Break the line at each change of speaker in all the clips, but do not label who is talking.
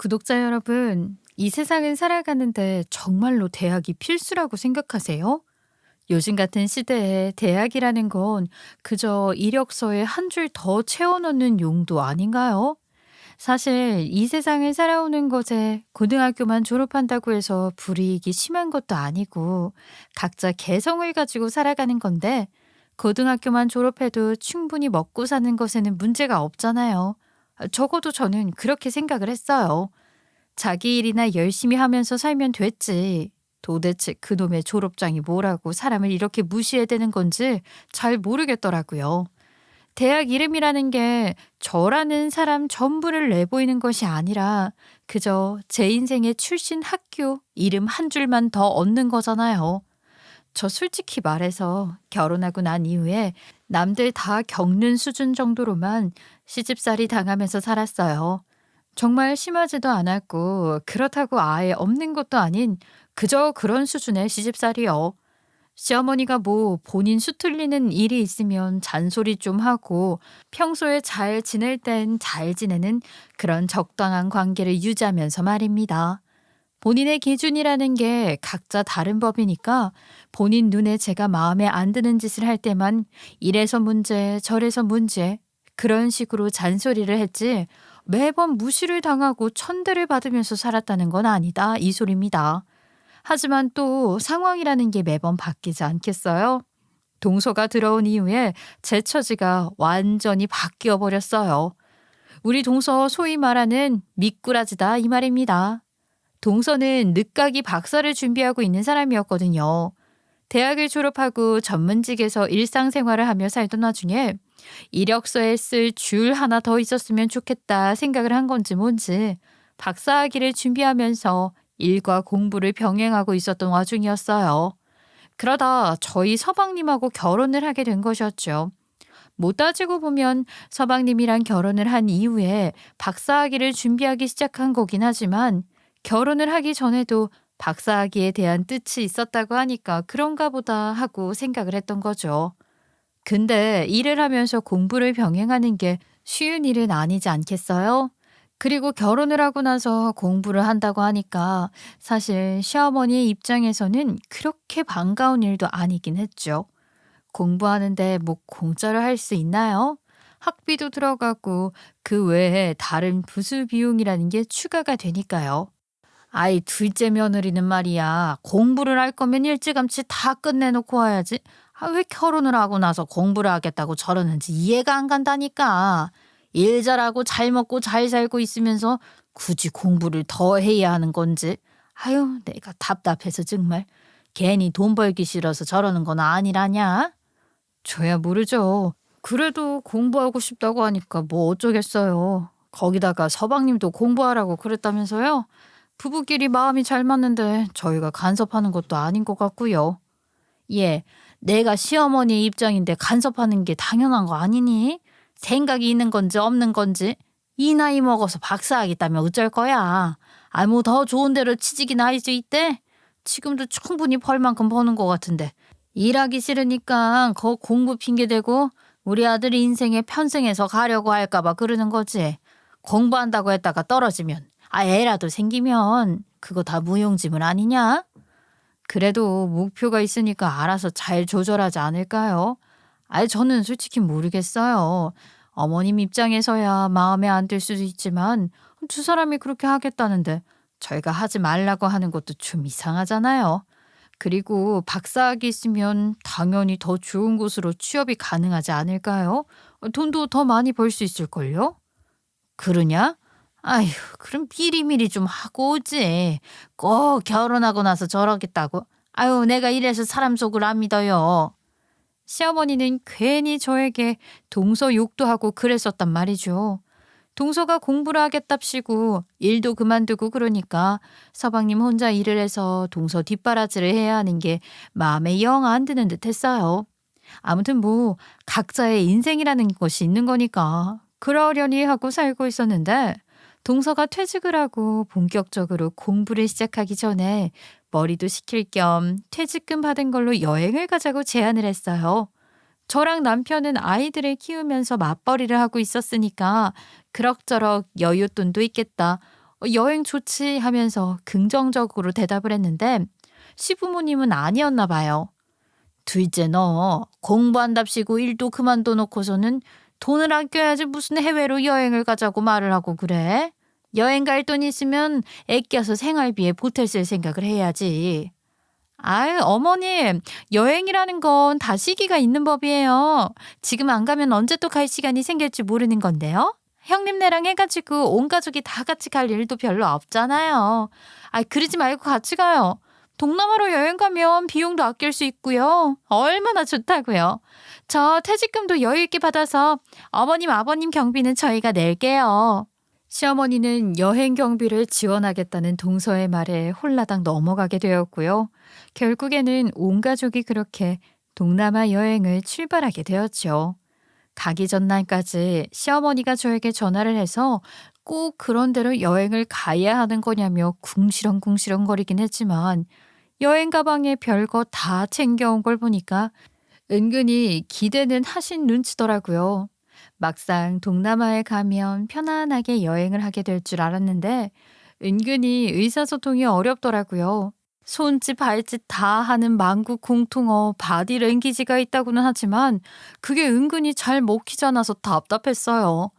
구독자 여러분, 이 세상을 살아가는데 정말로 대학이 필수라고 생각하세요? 요즘 같은 시대에 대학이라는 건 그저 이력서에 한 줄 더 채워넣는 용도 아닌가요? 사실 이 세상을 살아오는 것에 고등학교만 졸업한다고 해서 불이익이 심한 것도 아니고 각자 개성을 가지고 살아가는 건데 고등학교만 졸업해도 충분히 먹고 사는 것에는 문제가 없잖아요. 적어도 저는 그렇게 생각을 했어요. 자기 일이나 열심히 하면서 살면 됐지. 도대체 그놈의 졸업장이 뭐라고 사람을 이렇게 무시해야 되는 건지 잘 모르겠더라고요. 대학 이름이라는 게 저라는 사람 전부를 내보이는 것이 아니라 그저 제 인생의 출신 학교 이름 한 줄만 더 얻는 거잖아요. 저 솔직히 말해서 결혼하고 난 이후에 남들 다 겪는 수준 정도로만 시집살이 당하면서 살았어요. 정말 심하지도 않았고 그렇다고 아예 없는 것도 아닌 그저 그런 수준의 시집살이요. 시어머니가 뭐 본인 수틀리는 일이 있으면 잔소리 좀 하고 평소에 잘 지낼 땐 잘 지내는 그런 적당한 관계를 유지하면서 말입니다. 본인의 기준이라는 게 각자 다른 법이니까 본인 눈에 제가 마음에 안 드는 짓을 할 때만 이래서 문제, 저래서 문제 그런 식으로 잔소리를 했지 매번 무시를 당하고 천대를 받으면서 살았다는 건 아니다 이 소리입니다. 하지만 또 상황이라는 게 매번 바뀌지 않겠어요? 동서가 들어온 이후에 제 처지가 완전히 바뀌어 버렸어요. 우리 동서 소위 말하는 미꾸라지다 이 말입니다. 동서는 늦가기 박사를 준비하고 있는 사람이었거든요. 대학을 졸업하고 전문직에서 일상생활을 하며 살던 와중에 이력서에 쓸 줄 하나 더 있었으면 좋겠다 생각을 한 건지 뭔지 박사학위를 준비하면서 일과 공부를 병행하고 있었던 와중이었어요. 그러다 저희 서방님하고 결혼을 하게 된 것이었죠. 못 따지고 보면 서방님이랑 결혼을 한 이후에 박사학위를 준비하기 시작한 거긴 하지만 결혼을 하기 전에도 박사학위에 대한 뜻이 있었다고 하니까 그런가 보다 하고 생각을 했던 거죠. 근데 일을 하면서 공부를 병행하는 게 쉬운 일은 아니지 않겠어요? 그리고 결혼을 하고 나서 공부를 한다고 하니까 사실 시어머니의 입장에서는 그렇게 반가운 일도 아니긴 했죠. 공부하는데 뭐 공짜로 할 수 있나요? 학비도 들어가고 그 외에 다른 부수 비용이라는 게 추가가 되니까요. 아이 둘째 며느리는 말이야. 공부를 할 거면 일찌감치 다 끝내놓고 와야지. 왜 결혼을 하고 나서 공부를 하겠다고 저러는지 이해가 안 간다니까. 일 잘하고 잘 먹고 잘 살고 있으면서 굳이 공부를 더 해야 하는 건지. 아유 내가 답답해서 정말. 괜히 돈 벌기 싫어서 저러는 건 아니라냐? 저야 모르죠. 그래도 공부하고 싶다고 하니까 뭐 어쩌겠어요. 거기다가 서방님도 공부하라고 그랬다면서요? 부부끼리 마음이 잘 맞는데 저희가 간섭하는 것도 아닌 것 같고요. 예, 내가 시어머니 입장인데 간섭하는 게 당연한 거 아니니? 생각이 있는 건지 없는 건지 이 나이 먹어서 박사하기 따면 어쩔 거야. 아, 뭐 더 좋은 데로 취직이나 할 수 있대? 지금도 충분히 벌 만큼 버는 것 같은데 일하기 싫으니까 거 공부 핑계대고 우리 아들이 인생에 편승해서 가려고 할까 봐 그러는 거지. 공부한다고 했다가 떨어지면 애라도 생기면 그거 다 무용지물 아니냐? 그래도 목표가 있으니까 알아서 잘 조절하지 않을까요? 저는 솔직히 모르겠어요. 어머님 입장에서야 마음에 안 들 수도 있지만 두 사람이 그렇게 하겠다는데 저희가 하지 말라고 하는 것도 좀 이상하잖아요. 그리고 박사학위 있으면 당연히 더 좋은 곳으로 취업이 가능하지 않을까요? 돈도 더 많이 벌 수 있을걸요? 그러냐? 아휴, 그럼 미리미리 좀 하고 오지. 꼭 결혼하고 나서 저러겠다고. 아유, 내가 이래서 사람 속을 안 믿어요. 시어머니는 괜히 저에게 동서 욕도 하고 그랬었단 말이죠. 동서가 공부를 하겠답시고 일도 그만두고 그러니까 서방님 혼자 일을 해서 동서 뒷바라지를 해야 하는 게 마음에 영 안 드는 듯 했어요. 아무튼 뭐 각자의 인생이라는 것이 있는 거니까 그러려니 하고 살고 있었는데 동서가 퇴직을 하고 본격적으로 공부를 시작하기 전에 머리도 식힐 겸 퇴직금 받은 걸로 여행을 가자고 제안을 했어요. 저랑 남편은 아이들을 키우면서 맞벌이를 하고 있었으니까 그럭저럭 여윳돈도 있겠다. 여행 좋지 하면서 긍정적으로 대답을 했는데 시부모님은 아니었나 봐요. 둘째 너 공부한답시고 일도 그만둬 놓고서는 돈을 아껴야지 무슨 해외로 여행을 가자고 말을 하고 그래? 여행 갈 돈 있으면 아껴서 생활비에 보태 쓸 생각을 해야지. 아유, 어머님, 여행이라는 건 다 시기가 있는 법이에요. 지금 안 가면 언제 또 갈 시간이 생길지 모르는 건데요. 형님네랑 해가지고 온 가족이 다 같이 갈 일도 별로 없잖아요. 아, 그러지 말고 같이 가요. 동남아로 여행 가면 비용도 아낄 수 있고요. 얼마나 좋다고요. 저 퇴직금도 여유 있게 받아서 어머님, 아버님 경비는 저희가 낼게요. 시어머니는 여행 경비를 지원하겠다는 동서의 말에 홀라당 넘어가게 되었고요. 결국에는 온 가족이 그렇게 동남아 여행을 출발하게 되었죠. 가기 전날까지 시어머니가 저에게 전화를 해서 꼭 그런 데로 여행을 가야 하는 거냐며 궁시렁궁시렁거리긴 했지만 여행 가방에 별거 다 챙겨온 걸 보니까 은근히 기대는 하신 눈치더라고요. 막상 동남아에 가면 편안하게 여행을 하게 될 줄 알았는데 은근히 의사소통이 어렵더라고요. 손짓 발짓 다 하는 만국 공통어 바디랭귀지가 있다고는 하지만 그게 은근히 잘 먹히지 않아서 답답했어요.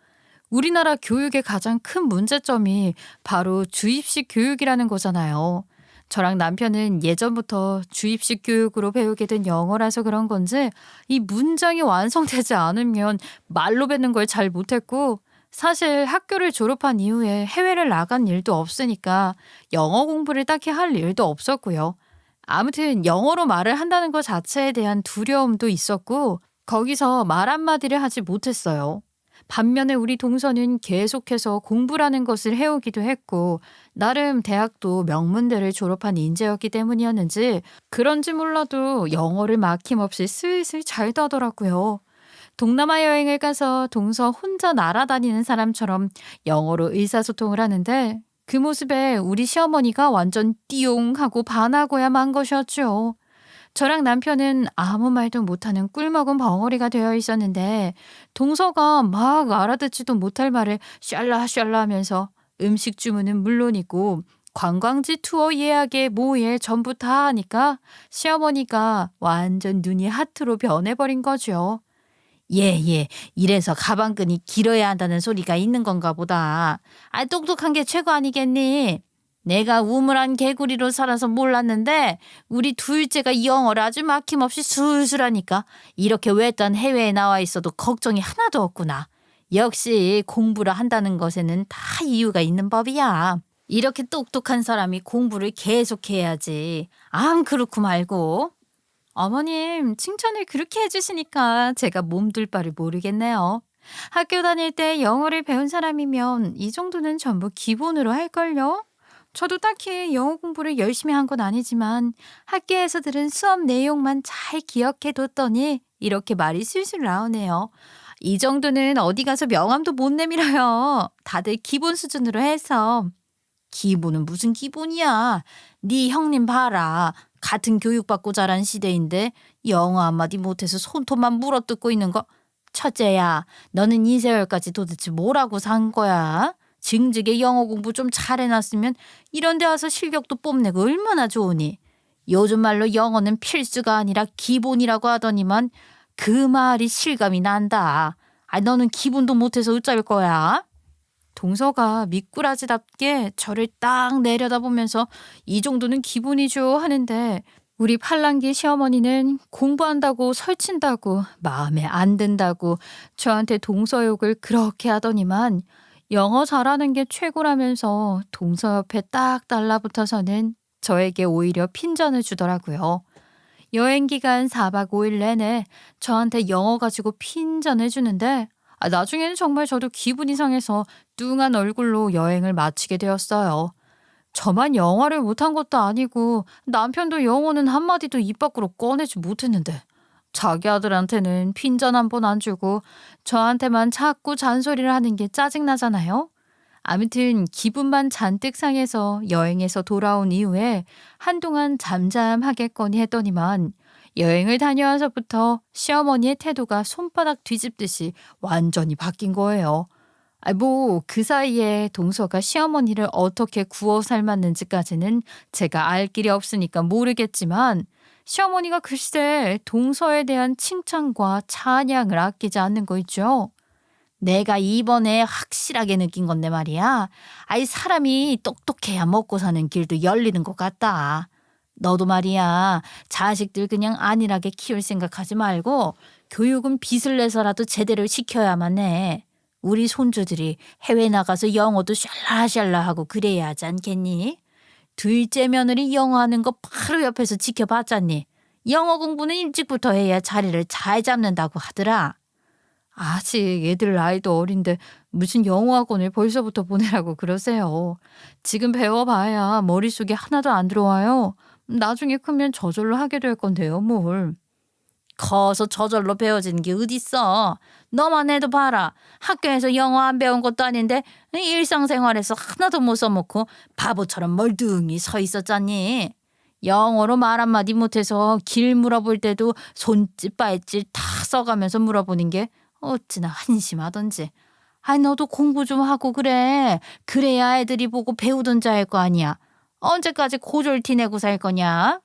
우리나라 교육의 가장 큰 문제점이 바로 주입식 교육이라는 거잖아요. 저랑 남편은 예전부터 주입식 교육으로 배우게 된 영어라서 그런 건지 이 문장이 완성되지 않으면 말로 뱉는 걸 잘 못했고 사실 학교를 졸업한 이후에 해외를 나간 일도 없으니까 영어 공부를 딱히 할 일도 없었고요. 아무튼 영어로 말을 한다는 것 자체에 대한 두려움도 있었고 거기서 말 한마디를 하지 못했어요. 반면에 우리 동서는 계속해서 공부라는 것을 해오기도 했고 나름 대학도 명문대를 졸업한 인재였기 때문이었는지 그런지 몰라도 영어를 막힘없이 슬슬 잘 따더라고요. 동남아 여행을 가서 동서 혼자 날아다니는 사람처럼 영어로 의사소통을 하는데 그 모습에 우리 시어머니가 완전 띠용 하고 반하고야 만 것이었죠. 저랑 남편은 아무 말도 못하는 꿀먹은 벙어리가 되어 있었는데 동서가 막 알아듣지도 못할 말을 샬라샬라 하면서 음식 주문은 물론이고 관광지 투어 예약에 뭐에 전부 다 하니까 시어머니가 완전 눈이 하트로 변해버린 거죠. 예. 이래서 가방끈이 길어야 한다는 소리가 있는 건가 보다. 아, 똑똑한 게 최고 아니겠니? 내가 우물안 개구리로 살아서 몰랐는데 우리 둘째가 영어를 아주 막힘없이 술술하니까 이렇게 외딴 해외에 나와 있어도 걱정이 하나도 없구나. 역시 공부를 한다는 것에는 다 이유가 있는 법이야. 이렇게 똑똑한 사람이 공부를 계속해야지. 안 그렇고 말고. 어머님, 칭찬을 그렇게 해주시니까 제가 몸둘 바를 모르겠네요. 학교 다닐 때 영어를 배운 사람이면 이 정도는 전부 기본으로 할걸요? 저도 딱히 영어 공부를 열심히 한 건 아니지만 학교에서 들은 수업 내용만 잘 기억해 뒀더니 이렇게 말이 술술 나오네요. 이 정도는 어디 가서 명함도 못 내밀어요. 다들 기본 수준으로 해서. 기본은 무슨 기본이야. 네 형님 봐라. 같은 교육받고 자란 시대인데 영어 한마디 못해서 손톱만 물어뜯고 있는 거. 첫째야, 너는 이 세월까지 도대체 뭐라고 산 거야? 증직에 영어 공부 좀 잘해놨으면 이런 데 와서 실력도 뽐내고 얼마나 좋으니. 요즘 말로 영어는 필수가 아니라 기본이라고 하더니만 그 말이 실감이 난다. 아, 너는 기본도 못해서 어쩔 거야? 동서가 미꾸라지답게 저를 딱 내려다보면서 이 정도는 기본이죠 하는데 우리 팔랑귀 시어머니는 공부한다고 설친다고 마음에 안 든다고 저한테 동서욕을 그렇게 하더니만 영어 잘하는 게 최고라면서 동서 옆에 딱 달라붙어서는 저에게 오히려 핀잔을 주더라고요. 여행 기간 4박 5일 내내 저한테 영어 가지고 핀잔을 주는데 나중에는 정말 저도 기분이 상해서 뚱한 얼굴로 여행을 마치게 되었어요. 저만 영어를 못한 것도 아니고 남편도 영어는 한마디도 입 밖으로 꺼내지 못했는데 자기 아들한테는 핀잔 한 번 안 주고 저한테만 자꾸 잔소리를 하는 게 짜증나잖아요. 아무튼 기분만 잔뜩 상해서 여행에서 돌아온 이후에 한동안 잠잠하겠거니 했더니만 여행을 다녀와서부터 시어머니의 태도가 손바닥 뒤집듯이 완전히 바뀐 거예요. 뭐 그 사이에 동서가 시어머니를 어떻게 구워 삶았는지까지는 제가 알 길이 없으니까 모르겠지만 시어머니가 글쎄 동서에 대한 칭찬과 찬양을 아끼지 않는 거 있죠. 내가 이번에 확실하게 느낀 건데 말이야. 아이 사람이 똑똑해야 먹고 사는 길도 열리는 것 같다. 너도 말이야. 자식들 그냥 안일하게 키울 생각하지 말고 교육은 빚을 내서라도 제대로 시켜야만 해. 우리 손주들이 해외 나가서 영어도 샬라샬라 하고 그래야 하지 않겠니? 둘째 며느리 영어 하는 거 바로 옆에서 지켜봤잖니. 영어 공부는 일찍부터 해야 자리를 잘 잡는다고 하더라. 아직 애들 나이도 어린데 무슨 영어 학원을 벌써부터 보내라고 그러세요. 지금 배워봐야 머릿속에 하나도 안 들어와요. 나중에 크면 저절로 하게 될 건데요, 뭘. 커서 저절로 배워지는 게 어딨어. 너만 해도 봐라. 학교에서 영어 안 배운 것도 아닌데 일상생활에서 하나도 못 써먹고 바보처럼 멀뚱히 서 있었잖니. 영어로 말 한마디 못해서 길 물어볼 때도 손짓 발짓 다 써가면서 물어보는 게 어찌나 한심하던지. 아이 너도 공부 좀 하고 그래. 그래야 애들이 보고 배우던지 할 거 아니야. 언제까지 고졸티 내고 살 거냐?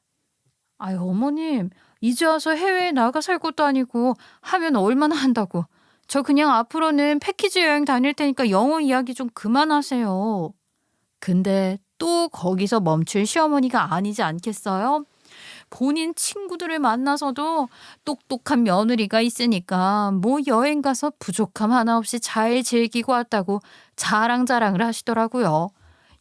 아유 어머님 이제 와서 해외에 나가 살 것도 아니고 하면 얼마나 한다고. 저 그냥 앞으로는 패키지 여행 다닐 테니까 영어 이야기 좀 그만하세요. 근데 또 거기서 멈출 시어머니가 아니지 않겠어요? 본인 친구들을 만나서도 똑똑한 며느리가 있으니까 뭐 여행 가서 부족함 하나 없이 잘 즐기고 왔다고 자랑자랑을 하시더라고요.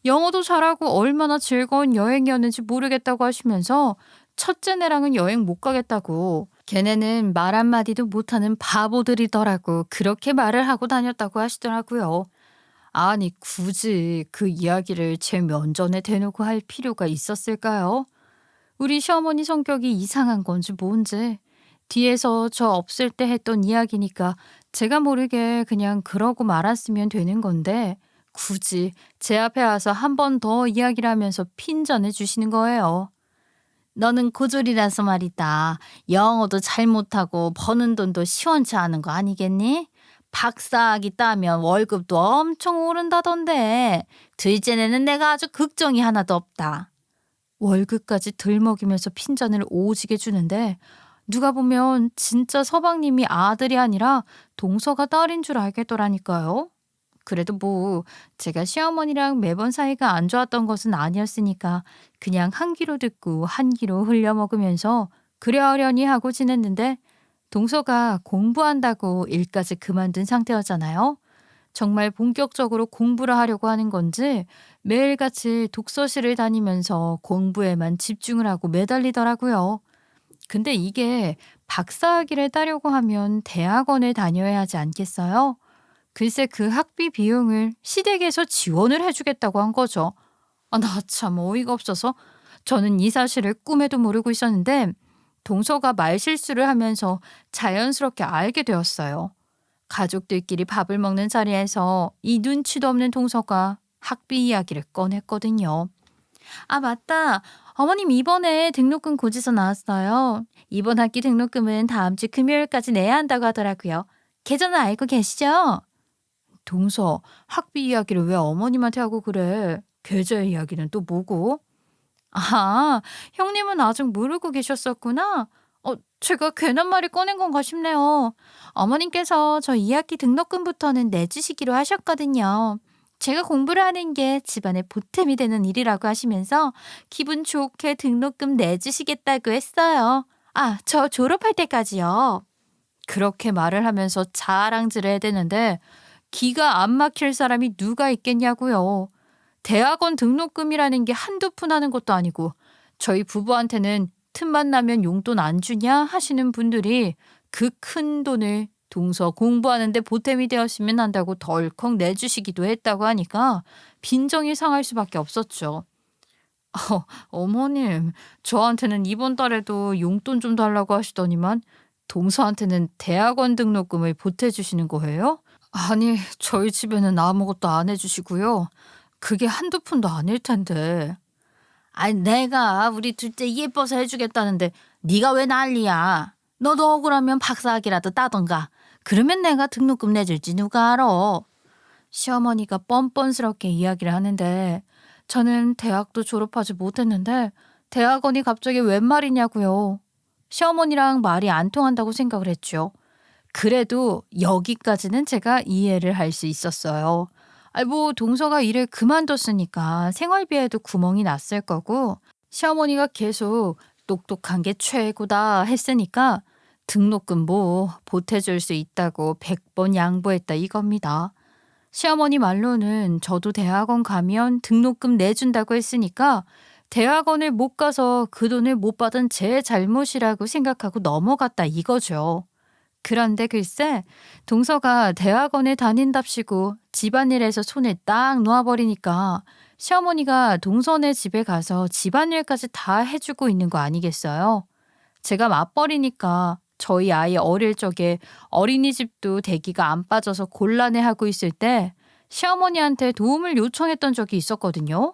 영어도 잘하고 얼마나 즐거운 여행이었는지 모르겠다고 하시면서 첫째네랑은 여행 못 가겠다고. 걔네는 말 한마디도 못하는 바보들이더라고. 그렇게 말을 하고 다녔다고 하시더라고요. 아니 굳이 그 이야기를 제 면전에 대놓고 할 필요가 있었을까요? 우리 시어머니 성격이 이상한 건지 뭔지 뒤에서 저 없을 때 했던 이야기니까 제가 모르게 그냥 그러고 말았으면 되는 건데 굳이 제 앞에 와서 한 번 더 이야기를 하면서 핀잔을 주시는 거예요. 너는 고졸이라서 말이다. 영어도 잘 못하고 버는 돈도 시원치 않은 거 아니겠니? 박사학위 따면 월급도 엄청 오른다던데 둘째는 내가 아주 걱정이 하나도 없다. 월급까지 들먹이면서 핀잔을 오지게 주는데 누가 보면 진짜 서방님이 아들이 아니라 동서가 딸인 줄 알겠더라니까요. 그래도 뭐 제가 시어머니랑 매번 사이가 안 좋았던 것은 아니었으니까 그냥 한 귀로 듣고 한 귀로 흘려 먹으면서 그려려니 하고 지냈는데 동서가 공부한다고 일까지 그만둔 상태였잖아요. 정말 본격적으로 공부를 하려고 하는 건지 매일같이 독서실을 다니면서 공부에만 집중을 하고 매달리더라고요. 근데 이게 박사학위를 따려고 하면 대학원을 다녀야 하지 않겠어요? 글쎄 그 학비 비용을 시댁에서 지원을 해주겠다고 한 거죠. 나 참 어이가 없어서 저는 이 사실을 꿈에도 모르고 있었는데 동서가 말실수를 하면서 자연스럽게 알게 되었어요. 가족들끼리 밥을 먹는 자리에서 이 눈치도 없는 동서가 학비 이야기를 꺼냈거든요. 아, 맞다. 어머님 이번에 등록금 고지서 나왔어요. 이번 학기 등록금은 다음 주 금요일까지 내야 한다고 하더라고요. 계좌는 알고 계시죠? 동서, 학비 이야기를 왜 어머님한테 하고 그래? 계좌 이야기는 또 뭐고? 아, 형님은 아직 모르고 계셨었구나. 제가 괜한 말을 꺼낸 건가 싶네요. 어머님께서 저 2학기 등록금부터는 내주시기로 하셨거든요. 제가 공부를 하는 게 집안의 보탬이 되는 일이라고 하시면서 기분 좋게 등록금 내주시겠다고 했어요. 아, 저 졸업할 때까지요. 그렇게 말을 하면서 자랑질을 해대는데 기가 안 막힐 사람이 누가 있겠냐고요. 대학원 등록금이라는 게 한두 푼 하는 것도 아니고 저희 부부한테는 틈만 나면 용돈 안 주냐 하시는 분들이 그 큰 돈을 동서 공부하는 데 보탬이 되었으면 한다고 덜컥 내주시기도 했다고 하니까 빈정이 상할 수밖에 없었죠. 어머님, 저한테는 이번 달에도 용돈 좀 달라고 하시더니만 동서한테는 대학원 등록금을 보태주시는 거예요? 아니, 저희 집에는 아무것도 안 해주시고요. 그게 한두 푼도 아닐 텐데. 아니 내가 우리 둘째 예뻐서 해주겠다는데 네가 왜 난리야. 너도 억울하면 박사학위라도 따던가. 그러면 내가 등록금 내줄지 누가 알아. 시어머니가 뻔뻔스럽게 이야기를 하는데 저는 대학도 졸업하지 못했는데 대학원이 갑자기 웬 말이냐고요. 시어머니랑 말이 안 통한다고 생각을 했죠. 그래도 여기까지는 제가 이해를 할 수 있었어요. 뭐 동서가 일을 그만뒀으니까 생활비에도 구멍이 났을 거고 시어머니가 계속 똑똑한 게 최고다 했으니까 등록금 뭐 보태줄 수 있다고 100번 양보했다 이겁니다. 시어머니 말로는 저도 대학원 가면 등록금 내준다고 했으니까 대학원을 못 가서 그 돈을 못 받은 제 잘못이라고 생각하고 넘어갔다 이거죠. 그런데 글쎄, 동서가 대학원에 다닌답시고 집안일에서 손을 딱 놓아버리니까 시어머니가 동서네 집에 가서 집안일까지 다 해주고 있는 거 아니겠어요? 제가 맞벌이니까 저희 아이 어릴 적에 어린이집도 대기가 안 빠져서 곤란해하고 있을 때 시어머니한테 도움을 요청했던 적이 있었거든요.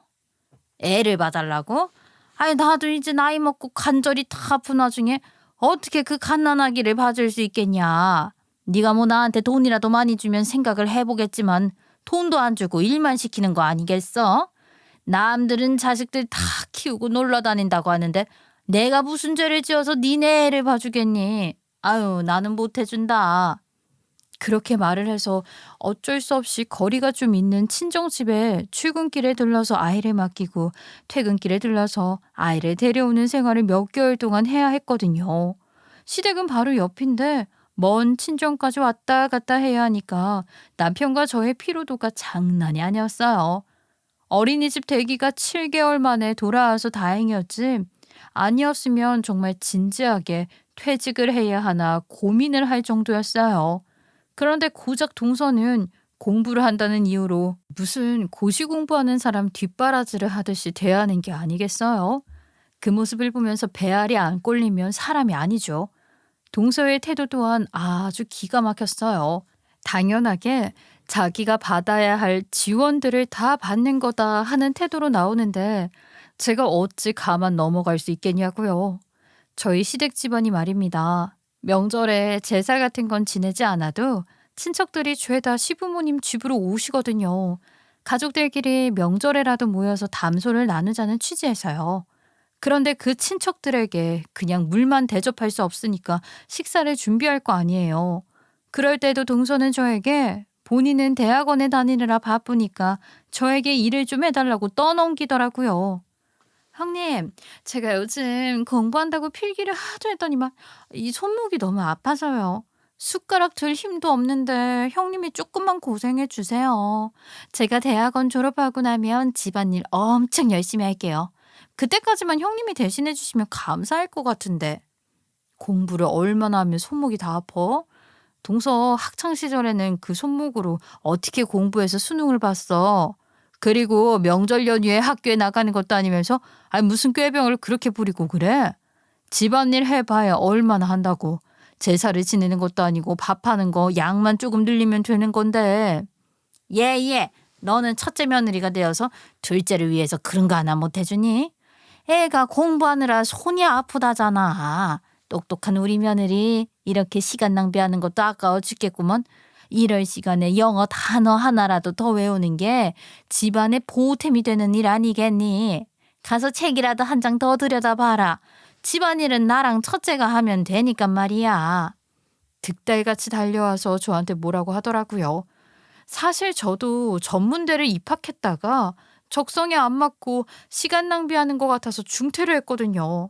애를 봐달라고? 아니 나도 이제 나이 먹고 관절이 다 아픈 와중에 어떻게 그 갓난아기를 봐줄 수 있겠냐. 네가 뭐 나한테 돈이라도 많이 주면 생각을 해보겠지만 돈도 안 주고 일만 시키는 거 아니겠어? 남들은 자식들 다 키우고 놀러 다닌다고 하는데 내가 무슨 죄를 지어서 니네 애를 봐주겠니? 아유 나는 못 해준다. 그렇게 말을 해서 어쩔 수 없이 거리가 좀 있는 친정집에 출근길에 들러서 아이를 맡기고 퇴근길에 들러서 아이를 데려오는 생활을 몇 개월 동안 해야 했거든요. 시댁은 바로 옆인데 먼 친정까지 왔다 갔다 해야 하니까 남편과 저의 피로도가 장난이 아니었어요. 어린이집 대기가 7개월 만에 돌아와서 다행이었지 아니었으면 정말 진지하게 퇴직을 해야 하나 고민을 할 정도였어요. 그런데 고작 동서는 공부를 한다는 이유로 무슨 고시 공부하는 사람 뒷바라지를 하듯이 대하는 게 아니겠어요? 그 모습을 보면서 배알이 안 꼴리면 사람이 아니죠. 동서의 태도 또한 아주 기가 막혔어요. 당연하게 자기가 받아야 할 지원들을 다 받는 거다 하는 태도로 나오는데 제가 어찌 가만 넘어갈 수 있겠냐고요. 저희 시댁 집안이 말입니다. 명절에 제사 같은 건 지내지 않아도 친척들이 죄다 시부모님 집으로 오시거든요. 가족들끼리 명절에라도 모여서 담소를 나누자는 취지에서요. 그런데 그 친척들에게 그냥 물만 대접할 수 없으니까 식사를 준비할 거 아니에요. 그럴 때도 동서는 저에게 본인은 대학원에 다니느라 바쁘니까 저에게 일을 좀 해달라고 떠넘기더라고요. 형님, 제가 요즘 공부한다고 필기를 하도 했더니만 이 손목이 너무 아파서요. 숟가락 들 힘도 없는데 형님이 조금만 고생해 주세요. 제가 대학원 졸업하고 나면 집안일 엄청 열심히 할게요. 그때까지만 형님이 대신해 주시면 감사할 것 같은데. 공부를 얼마나 하면 손목이 다 아파? 동서 학창 시절에는 그 손목으로 어떻게 공부해서 수능을 봤어? 그리고 명절 연휴에 학교에 나가는 것도 아니면서 무슨 꾀병을 그렇게 부리고 그래? 집안일 해봐야 얼마나 한다고. 제사를 지내는 것도 아니고 밥하는 거 양만 조금 늘리면 되는 건데. 예. 너는 첫째 며느리가 되어서 둘째를 위해서 그런 거 하나 못 해주니? 애가 공부하느라 손이 아프다잖아. 똑똑한 우리 며느리 이렇게 시간 낭비하는 것도 아까워 죽겠구먼. 이럴 시간에 영어 단어 하나라도 더 외우는 게 집안의 보탬이 되는 일 아니겠니? 가서 책이라도 한 장 더 들여다봐라. 집안일은 나랑 첫째가 하면 되니까 말이야. 득달같이 달려와서 저한테 뭐라고 하더라고요. 사실 저도 전문대를 입학했다가 적성에 안 맞고 시간 낭비하는 것 같아서 중퇴를 했거든요.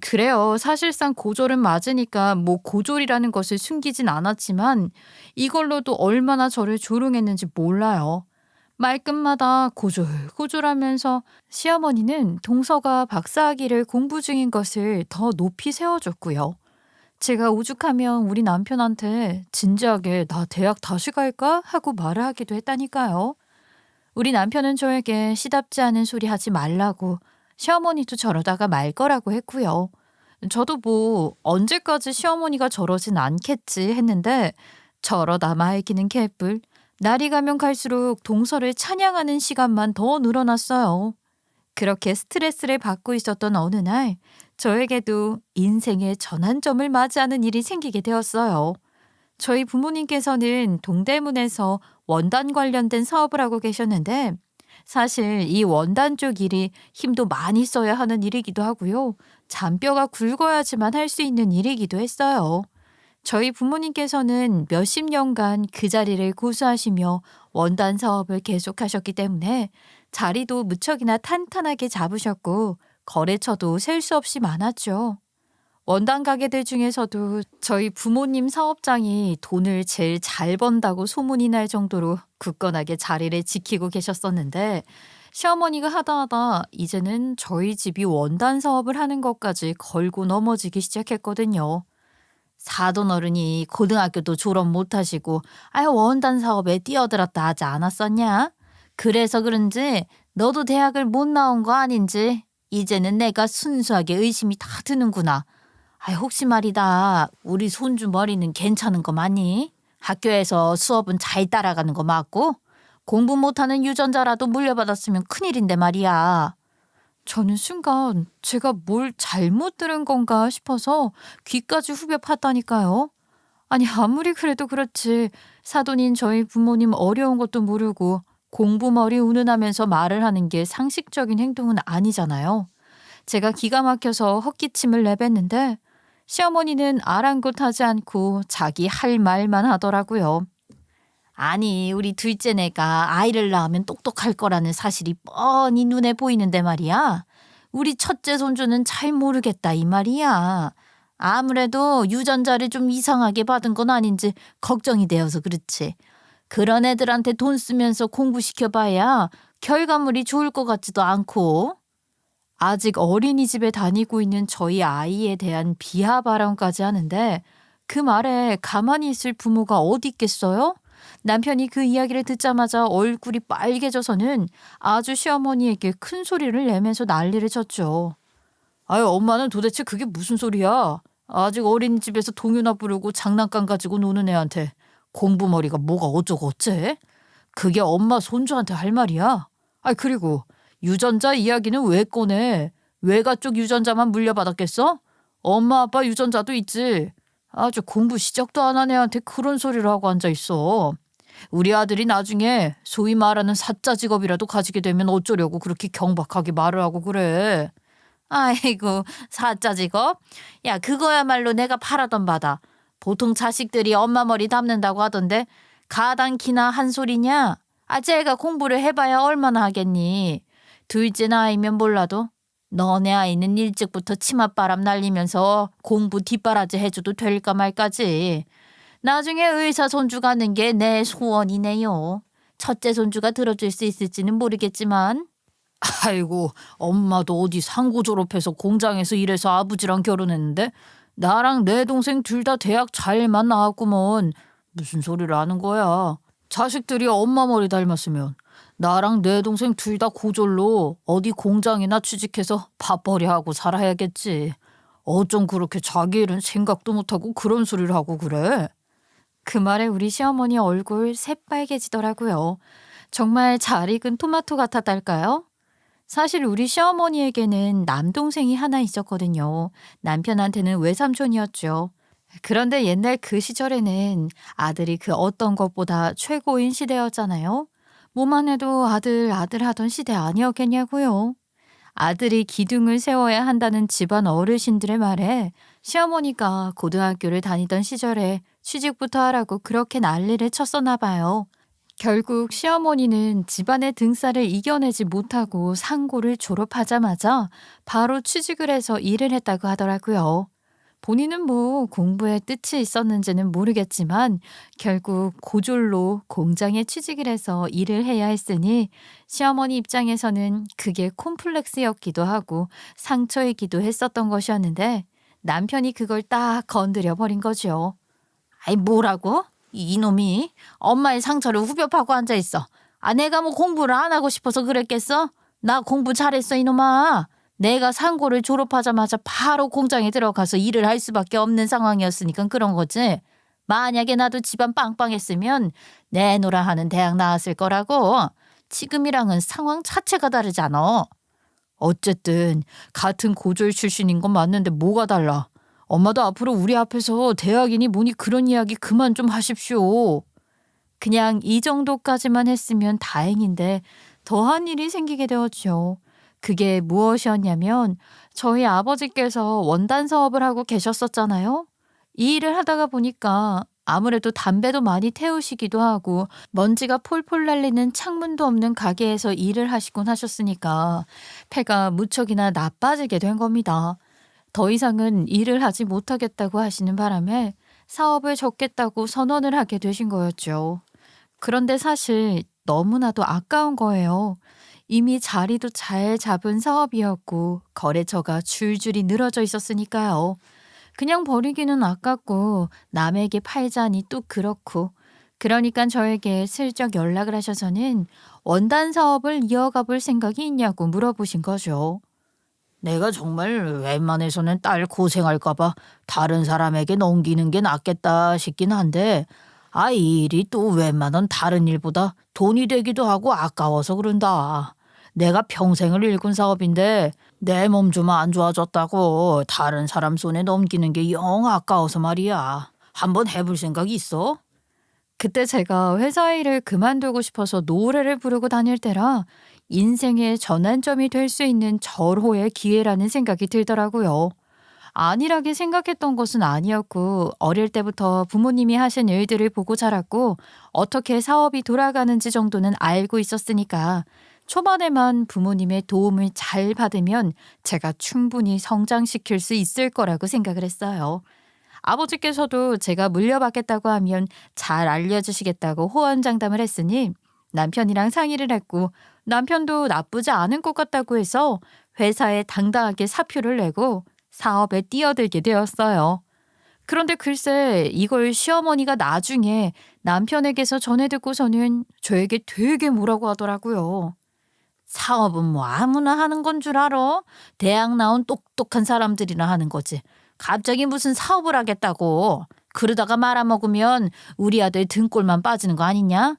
그래요. 사실상 고졸은 맞으니까 뭐 고졸이라는 것을 숨기진 않았지만 이걸로도 얼마나 저를 조롱했는지 몰라요. 말끝마다 고졸하면서 시어머니는 동서가 박사학위를 공부 중인 것을 더 높이 세워줬고요. 제가 오죽하면 우리 남편한테 진지하게 나 대학 다시 갈까? 하고 말을 하기도 했다니까요. 우리 남편은 저에게 시답지 않은 소리 하지 말라고 시어머니도 저러다가 말 거라고 했고요. 저도 뭐 언제까지 시어머니가 저러진 않겠지 했는데 저러다 말기는 개뿔. 날이 가면 갈수록 동서를 찬양하는 시간만 더 늘어났어요. 그렇게 스트레스를 받고 있었던 어느 날 저에게도 인생의 전환점을 맞이하는 일이 생기게 되었어요. 저희 부모님께서는 동대문에서 원단 관련된 사업을 하고 계셨는데 사실 이 원단 쪽 일이 힘도 많이 써야 하는 일이기도 하고요. 잔뼈가 굵어야지만 할 수 있는 일이기도 했어요. 저희 부모님께서는 몇십 년간 그 자리를 고수하시며 원단 사업을 계속하셨기 때문에 자리도 무척이나 탄탄하게 잡으셨고 거래처도 셀 수 없이 많았죠. 원단 가게들 중에서도 저희 부모님 사업장이 돈을 제일 잘 번다고 소문이 날 정도로 굳건하게 자리를 지키고 계셨었는데 시어머니가 하다 이제는 저희 집이 원단 사업을 하는 것까지 걸고 넘어지기 시작했거든요. 사돈 어른이 고등학교도 졸업 못하시고 아유 원단 사업에 뛰어들었다 하지 않았었냐? 그래서 그런지 너도 대학을 못 나온 거 아닌지 이제는 내가 순수하게 의심이 다 드는구나. 아 혹시 말이다. 우리 손주 머리는 괜찮은 거 맞니? 학교에서 수업은 잘 따라가는 거 맞고? 공부 못하는 유전자라도 물려받았으면 큰일인데 말이야. 저는 순간 제가 뭘 잘못 들은 건가 싶어서 귀까지 후벼 팠다니까요. 아니 아무리 그래도 그렇지 사돈인 저희 부모님 어려운 것도 모르고 공부머리 운운하면서 말을 하는 게 상식적인 행동은 아니잖아요. 제가 기가 막혀서 헛기침을 내뱉는데 시어머니는 아랑곳하지 않고 자기 할 말만 하더라고요. 아니 우리 둘째네가 아이를 낳으면 똑똑할 거라는 사실이 뻔히 눈에 보이는데 말이야. 우리 첫째 손주는 잘 모르겠다 이 말이야. 아무래도 유전자를 좀 이상하게 받은 건 아닌지 걱정이 되어서 그렇지. 그런 애들한테 돈 쓰면서 공부시켜봐야 결과물이 좋을 것 같지도 않고. 아직 어린이집에 다니고 있는 저희 아이에 대한 비하 발언까지 하는데 그 말에 가만히 있을 부모가 어디 있겠어요? 남편이 그 이야기를 듣자마자 얼굴이 빨개져서는 아주 시어머니에게 큰 소리를 내면서 난리를 쳤죠. 아유 엄마는 도대체 그게 무슨 소리야? 아직 어린이집에서 동요나 부르고 장난감 가지고 노는 애한테 공부머리가 뭐가 어쩌고 어째? 그게 엄마 손주한테 할 말이야? 아 그리고 유전자 이야기는 왜 꺼내? 외가 쪽 유전자만 물려받았겠어? 엄마 아빠 유전자도 있지. 아주 공부 시작도 안 한 애한테 그런 소리를 하고 앉아있어. 우리 아들이 나중에 소위 말하는 사짜 직업이라도 가지게 되면 어쩌려고 그렇게 경박하게 말을 하고 그래. 아이고 사짜 직업? 야 그거야말로 내가 바라던 바다. 보통 자식들이 엄마 머리 담는다고 하던데 가당키나 한 소리냐? 아 쟤가 공부를 해봐야 얼마나 하겠니? 둘째 나이면 몰라도 너네 아이는 일찍부터 치맛바람 날리면서 공부 뒷바라지 해줘도 될까 말까지. 나중에 의사 손주 가는 게 내 소원이네요. 첫째 손주가 들어줄 수 있을지는 모르겠지만. 아이고 엄마도 어디 상고 졸업해서 공장에서 일해서 아버지랑 결혼했는데 나랑 내 동생 둘 다 대학 잘만 나왔구먼. 무슨 소리를 하는 거야. 자식들이 엄마 머리 닮았으면 나랑 내 동생 둘 다 고졸로 어디 공장이나 취직해서 밥벌이 하고 살아야겠지. 어쩜 그렇게 자기 일은 생각도 못하고 그런 소리를 하고 그래. 그 말에 우리 시어머니 얼굴 새빨개지더라고요. 정말 잘 익은 토마토 같았달까요? 사실 우리 시어머니에게는 남동생이 하나 있었거든요. 남편한테는 외삼촌이었죠. 그런데 옛날 그 시절에는 아들이 그 어떤 것보다 최고인 시대였잖아요. 뭐만 해도 아들 아들 하던 시대 아니었겠냐고요. 아들이 기둥을 세워야 한다는 집안 어르신들의 말에 시어머니가 고등학교를 다니던 시절에 취직부터 하라고 그렇게 난리를 쳤었나 봐요. 결국 시어머니는 집안의 등살을 이겨내지 못하고 상고를 졸업하자마자 바로 취직을 해서 일을 했다고 하더라고요. 본인은 뭐 공부에 뜻이 있었는지는 모르겠지만 결국 고졸로 공장에 취직을 해서 일을 해야 했으니 시어머니 입장에서는 그게 콤플렉스였기도 하고 상처이기도 했었던 것이었는데 남편이 그걸 딱 건드려 버린 거죠. 아이 뭐라고? 이놈이 엄마의 상처를 후벼 파고 앉아있어. 아 내가 뭐 공부를 안 하고 싶어서 그랬겠어? 나 공부 잘했어 이놈아. 내가 상고를 졸업하자마자 바로 공장에 들어가서 일을 할 수밖에 없는 상황이었으니까 그런 거지. 만약에 나도 집안 빵빵했으면 내노라 하는 대학 나왔을 거라고. 지금이랑은 상황 자체가 다르잖아. 어쨌든 같은 고졸 출신인 건 맞는데 뭐가 달라. 엄마도 앞으로 우리 앞에서 대학이니 뭐니 그런 이야기 그만 좀 하십시오. 그냥 이 정도까지만 했으면 다행인데 더한 일이 생기게 되었죠. 그게 무엇이었냐면 저희 아버지께서 원단 사업을 하고 계셨었잖아요. 이 일을 하다가 보니까 아무래도 담배도 많이 태우시기도 하고 먼지가 폴폴 날리는 창문도 없는 가게에서 일을 하시곤 하셨으니까 폐가 무척이나 나빠지게 된 겁니다. 더 이상은 일을 하지 못하겠다고 하시는 바람에 사업을 접겠다고 선언을 하게 되신 거였죠. 그런데 사실 너무나도 아까운 거예요. 이미 자리도 잘 잡은 사업이었고 거래처가 줄줄이 늘어져 있었으니까요. 그냥 버리기는 아깝고 남에게 팔자니 또 그렇고 그러니까 저에게 슬쩍 연락을 하셔서는 원단 사업을 이어가 볼 생각이 있냐고 물어보신 거죠. 내가 정말 웬만해서는 딸 고생할까 봐 다른 사람에게 넘기는 게 낫겠다 싶긴 한데 이 일이 또 웬만한 다른 일보다 돈이 되기도 하고 아까워서 그런다. 내가 평생을 일군 사업인데 내 몸 좀 안 좋아졌다고 다른 사람 손에 넘기는 게 영 아까워서 말이야. 한번 해볼 생각이 있어? 그때 제가 회사 일을 그만두고 싶어서 노래를 부르고 다닐 때라 인생의 전환점이 될 수 있는 절호의 기회라는 생각이 들더라고요. 안일하게 생각했던 것은 아니었고 어릴 때부터 부모님이 하신 일들을 보고 자랐고 어떻게 사업이 돌아가는지 정도는 알고 있었으니까 초반에만 부모님의 도움을 잘 받으면 제가 충분히 성장시킬 수 있을 거라고 생각을 했어요. 아버지께서도 제가 물려받겠다고 하면 잘 알려주시겠다고 호언장담을 했으니 남편이랑 상의를 했고 남편도 나쁘지 않은 것 같다고 해서 회사에 당당하게 사표를 내고 사업에 뛰어들게 되었어요. 그런데 글쎄 이걸 시어머니가 나중에 남편에게서 전해 듣고서는 저에게 되게 뭐라고 하더라고요. 사업은 뭐 아무나 하는 건 줄 알아? 대학 나온 똑똑한 사람들이나 하는 거지. 갑자기 무슨 사업을 하겠다고. 그러다가 말아먹으면 우리 아들 등골만 빠지는 거 아니냐?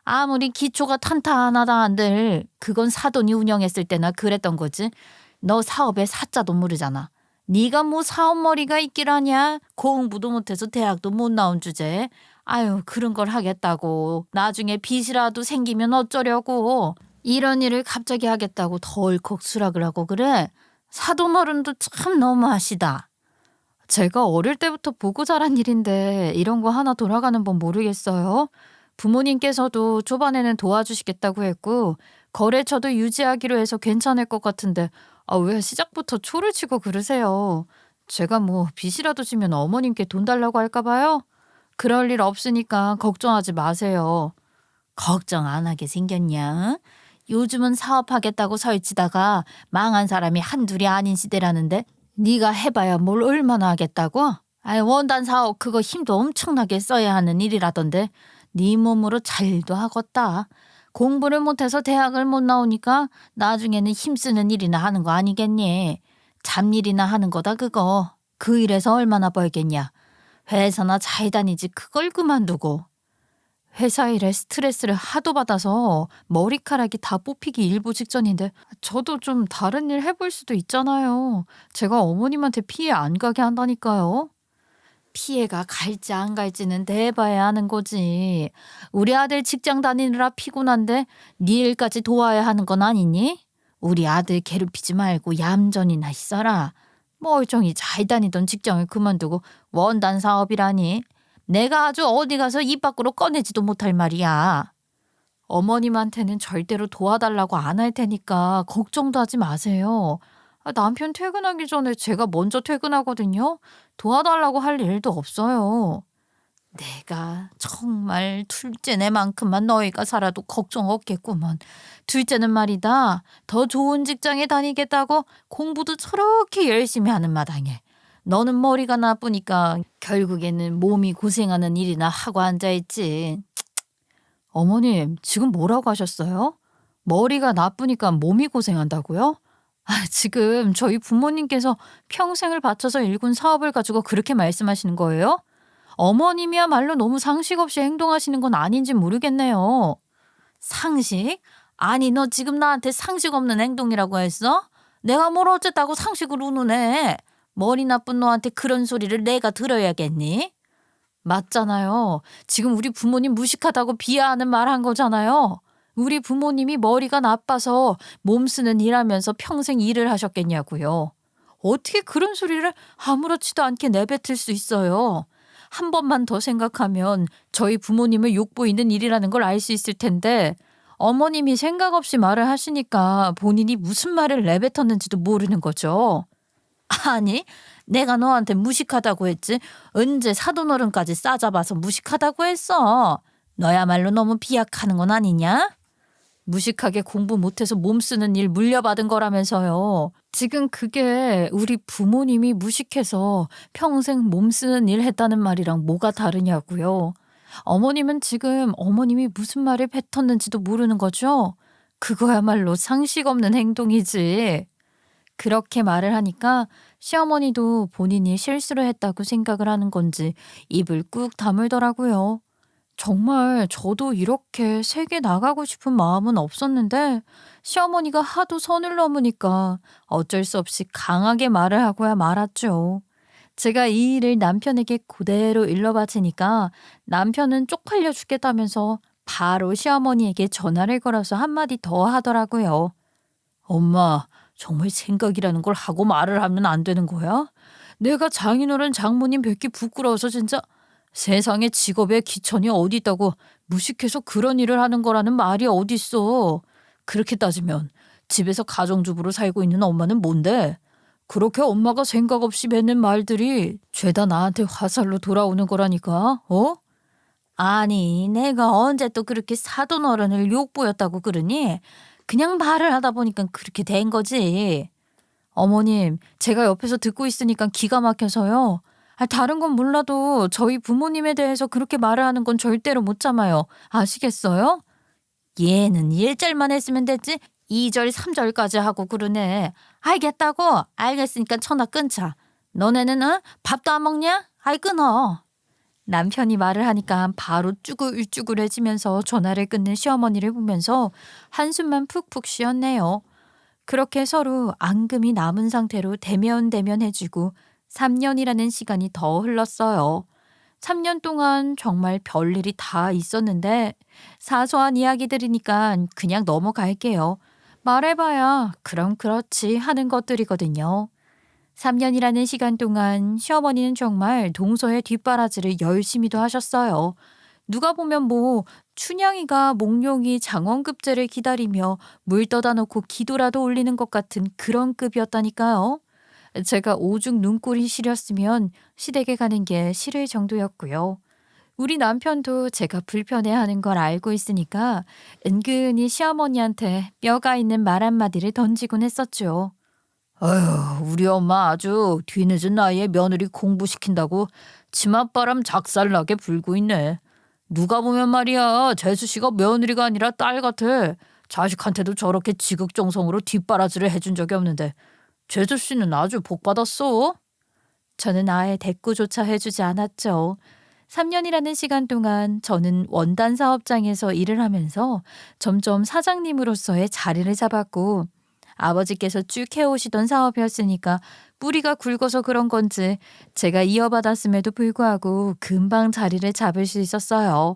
아무리 기초가 탄탄하다 한들 그건 사돈이 운영했을 때나 그랬던 거지. 너 사업에 사자도 모르잖아. 네가 뭐 사업머리가 있기라냐? 공부도 못해서 대학도 못 나온 주제에. 아유 그런 걸 하겠다고. 나중에 빚이라도 생기면 어쩌려고. 이런 일을 갑자기 하겠다고 덜컥 수락을 하고 그래? 사돈 어른도 참 너무하시다. 제가 어릴 때부터 보고 자란 일인데 이런 거 하나 돌아가는 법 모르겠어요. 부모님께서도 초반에는 도와주시겠다고 했고 거래처도 유지하기로 해서 괜찮을 것 같은데 왜 시작부터 초를 치고 그러세요? 제가 뭐 빚이라도 지면 어머님께 돈 달라고 할까 봐요? 그럴 일 없으니까 걱정하지 마세요. 걱정 안 하게 생겼냐? 요즘은 사업하겠다고 설치다가 망한 사람이 한둘이 아닌 시대라는데 네가 해봐야 뭘 얼마나 하겠다고? 원단 사업 그거 힘도 엄청나게 써야 하는 일이라던데 네 몸으로 잘도 하겄다. 공부를 못해서 대학을 못 나오니까 나중에는 힘쓰는 일이나 하는 거 아니겠니? 잡일이나 하는 거다 그거. 그 일에서 얼마나 벌겠냐? 회사나 잘 다니지 그걸 그만두고. 회사 일에 스트레스를 하도 받아서 머리카락이 다 뽑히기 일보 직전인데 저도 좀 다른 일 해볼 수도 있잖아요. 제가 어머님한테 피해 안 가게 한다니까요. 피해가 갈지 안 갈지는 대봐야 하는 거지. 우리 아들 직장 다니느라 피곤한데 네 일까지 도와야 하는 건 아니니? 우리 아들 괴롭히지 말고 얌전히나 있어라. 멀쩡히 잘 다니던 직장을 그만두고 원단 사업이라니. 내가 아주 어디 가서 입 밖으로 꺼내지도 못할 말이야. 어머님한테는 절대로 도와달라고 안 할 테니까 걱정도 하지 마세요. 남편 퇴근하기 전에 제가 먼저 퇴근하거든요. 도와달라고 할 일도 없어요. 내가 정말 둘째네만큼만 너희가 살아도 걱정 없겠구먼. 둘째는 말이다. 더 좋은 직장에 다니겠다고 공부도 저렇게 열심히 하는 마당에 너는 머리가 나쁘니까 결국에는 몸이 고생하는 일이나 하고 앉아있지. 어머님 지금 뭐라고 하셨어요? 머리가 나쁘니까 몸이 고생한다고요? 지금 저희 부모님께서 평생을 바쳐서 일군 사업을 가지고 그렇게 말씀하시는 거예요? 어머님이야말로 너무 상식 없이 행동하시는 건 아닌지 모르겠네요. 상식? 아니 너 지금 나한테 상식 없는 행동이라고 했어? 내가 뭘 어쨌다고 상식을 운운해?
머리 나쁜 너한테 그런 소리를 내가 들어야겠니?
맞잖아요. 지금 우리 부모님 무식하다고 비하하는 말 한 거잖아요. 우리 부모님이 머리가 나빠서 몸 쓰는 일 하면서 평생 일을 하셨겠냐고요. 어떻게 그런 소리를 아무렇지도 않게 내뱉을 수 있어요. 한 번만 더 생각하면 저희 부모님을 욕보이는 일이라는 걸 알 수 있을 텐데 어머님이 생각 없이 말을 하시니까 본인이 무슨 말을 내뱉었는지도 모르는 거죠.
아니, 내가 너한테 무식하다고 했지. 언제 사돈어른까지 싸잡아서 무식하다고 했어. 너야말로 너무 비약하는 건 아니냐?
무식하게 공부 못해서 몸 쓰는 일 물려받은 거라면서요. 지금 그게 우리 부모님이 무식해서 평생 몸 쓰는 일 했다는 말이랑 뭐가 다르냐고요. 어머님은 지금 어머님이 무슨 말을 뱉었는지도 모르는 거죠. 그거야말로 상식 없는 행동이지. 그렇게 말을 하니까 시어머니도 본인이 실수를 했다고 생각을 하는 건지 입을 꾹 다물더라고요. 정말 저도 이렇게 세게 나가고 싶은 마음은 없었는데 시어머니가 하도 선을 넘으니까 어쩔 수 없이 강하게 말을 하고야 말았죠. 제가 이 일을 남편에게 그대로 일러바치니까 남편은 쪽팔려 죽겠다면서 바로 시어머니에게 전화를 걸어서 한마디 더 하더라고요.
엄마, 정말 생각이라는 걸 하고 말을 하면 안 되는 거야? 내가 장인어른 장모님 뵙기 부끄러워서 진짜 세상에 직업에 기천이 어디 있다고 무식해서 그런 일을 하는 거라는 말이 어딨어. 그렇게 따지면 집에서 가정주부로 살고 있는 엄마는 뭔데? 그렇게 엄마가 생각 없이 맺는 말들이 죄다 나한테 화살로 돌아오는 거라니까, 어? 아니, 내가 언제 또 그렇게 사돈어른을 욕보였다고 그러니? 그냥 말을 하다 보니까 그렇게 된 거지.
어머님, 제가 옆에서 듣고 있으니까 기가 막혀서요. 다른 건 몰라도 저희 부모님에 대해서 그렇게 말을 하는 건 절대로 못 참아요. 아시겠어요?
얘는 1절만 했으면 됐지 2절 3절까지 하고 그러네. 알겠다고. 알겠으니까 전화 끊자. 너네는 밥도 안 먹냐? 아이 끊어.
남편이 말을 하니까 바로 쭈글쭈글해지면서 전화를 끊는 시어머니를 보면서 한숨만 푹푹 쉬었네요. 그렇게 서로 앙금이 남은 상태로 대면대면해지고 3년이라는 시간이 더 흘렀어요. 3년 동안 정말 별일이 다 있었는데 사소한 이야기들이니까 그냥 넘어갈게요. 말해봐야 그럼 그렇지 하는 것들이거든요. 3년이라는 시간 동안 시어머니는 정말 동서의 뒷바라지를 열심히도 하셨어요. 누가 보면 뭐 춘향이가 몽룡이 장원급제를 기다리며 물 떠다 놓고 기도라도 올리는 것 같은 그런 급이었다니까요. 제가 오죽 눈꼴이 시렸으면 시댁에 가는 게 싫을 정도였고요. 우리 남편도 제가 불편해하는 걸 알고 있으니까 은근히 시어머니한테 뼈가 있는 말 한마디를 던지곤 했었죠.
아휴, 우리 엄마 아주 뒤늦은 나이에 며느리 공부시킨다고 치맛바람 작살나게 불고 있네. 누가 보면 말이야, 재수 씨가 며느리가 아니라 딸 같아. 자식한테도 저렇게 지극정성으로 뒷바라지를 해준 적이 없는데 재수 씨는 아주 복 받았어.
저는 아예 대꾸조차 해주지 않았죠. 3년이라는 시간 동안 저는 원단 사업장에서 일을 하면서 점점 사장님으로서의 자리를 잡았고 아버지께서 쭉 해오시던 사업이었으니까 뿌리가 굵어서 그런 건지 제가 이어받았음에도 불구하고 금방 자리를 잡을 수 있었어요.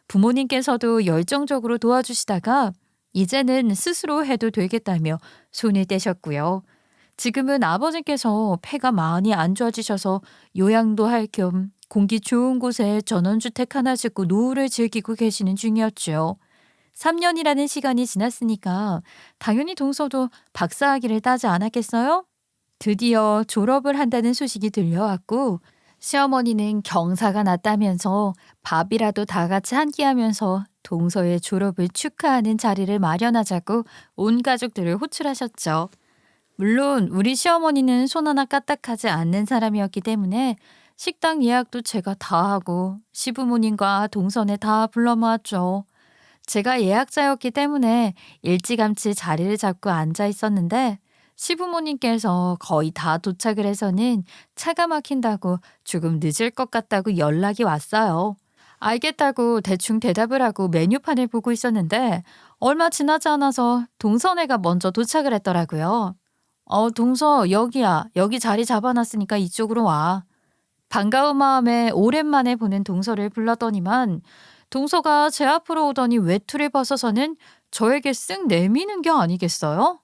부모님께서도 열정적으로 도와주시다가 이제는 스스로 해도 되겠다며 손을 떼셨고요. 지금은 아버지께서 폐가 많이 안 좋아지셔서 요양도 할 겸 공기 좋은 곳에 전원주택 하나 짓고 노후를 즐기고 계시는 중이었죠. 3년이라는 시간이 지났으니까 당연히 동서도 박사학위를 따지 않았겠어요? 드디어 졸업을 한다는 소식이 들려왔고 시어머니는 경사가 났다면서 밥이라도 다 같이 한 끼 하면서 동서의 졸업을 축하하는 자리를 마련하자고 온 가족들을 호출하셨죠. 물론 우리 시어머니는 손 하나 까딱하지 않는 사람이었기 때문에 식당 예약도 제가 다 하고 시부모님과 동선에 다 불러 모았죠. 제가 예약자였기 때문에 일찌감치 자리를 잡고 앉아 있었는데 시부모님께서 거의 다 도착을 해서는 차가 막힌다고 조금 늦을 것 같다고 연락이 왔어요. 알겠다고 대충 대답을 하고 메뉴판을 보고 있었는데 얼마 지나지 않아서 동선애가 먼저 도착을 했더라고요. 동서 여기야. 여기 자리 잡아놨으니까 이쪽으로 와. 반가운 마음에 오랜만에 보는 동서를 불렀더니만 동서가 제 앞으로 오더니 외투를 벗어서는 저에게 쓱 내미는 게 아니겠어요?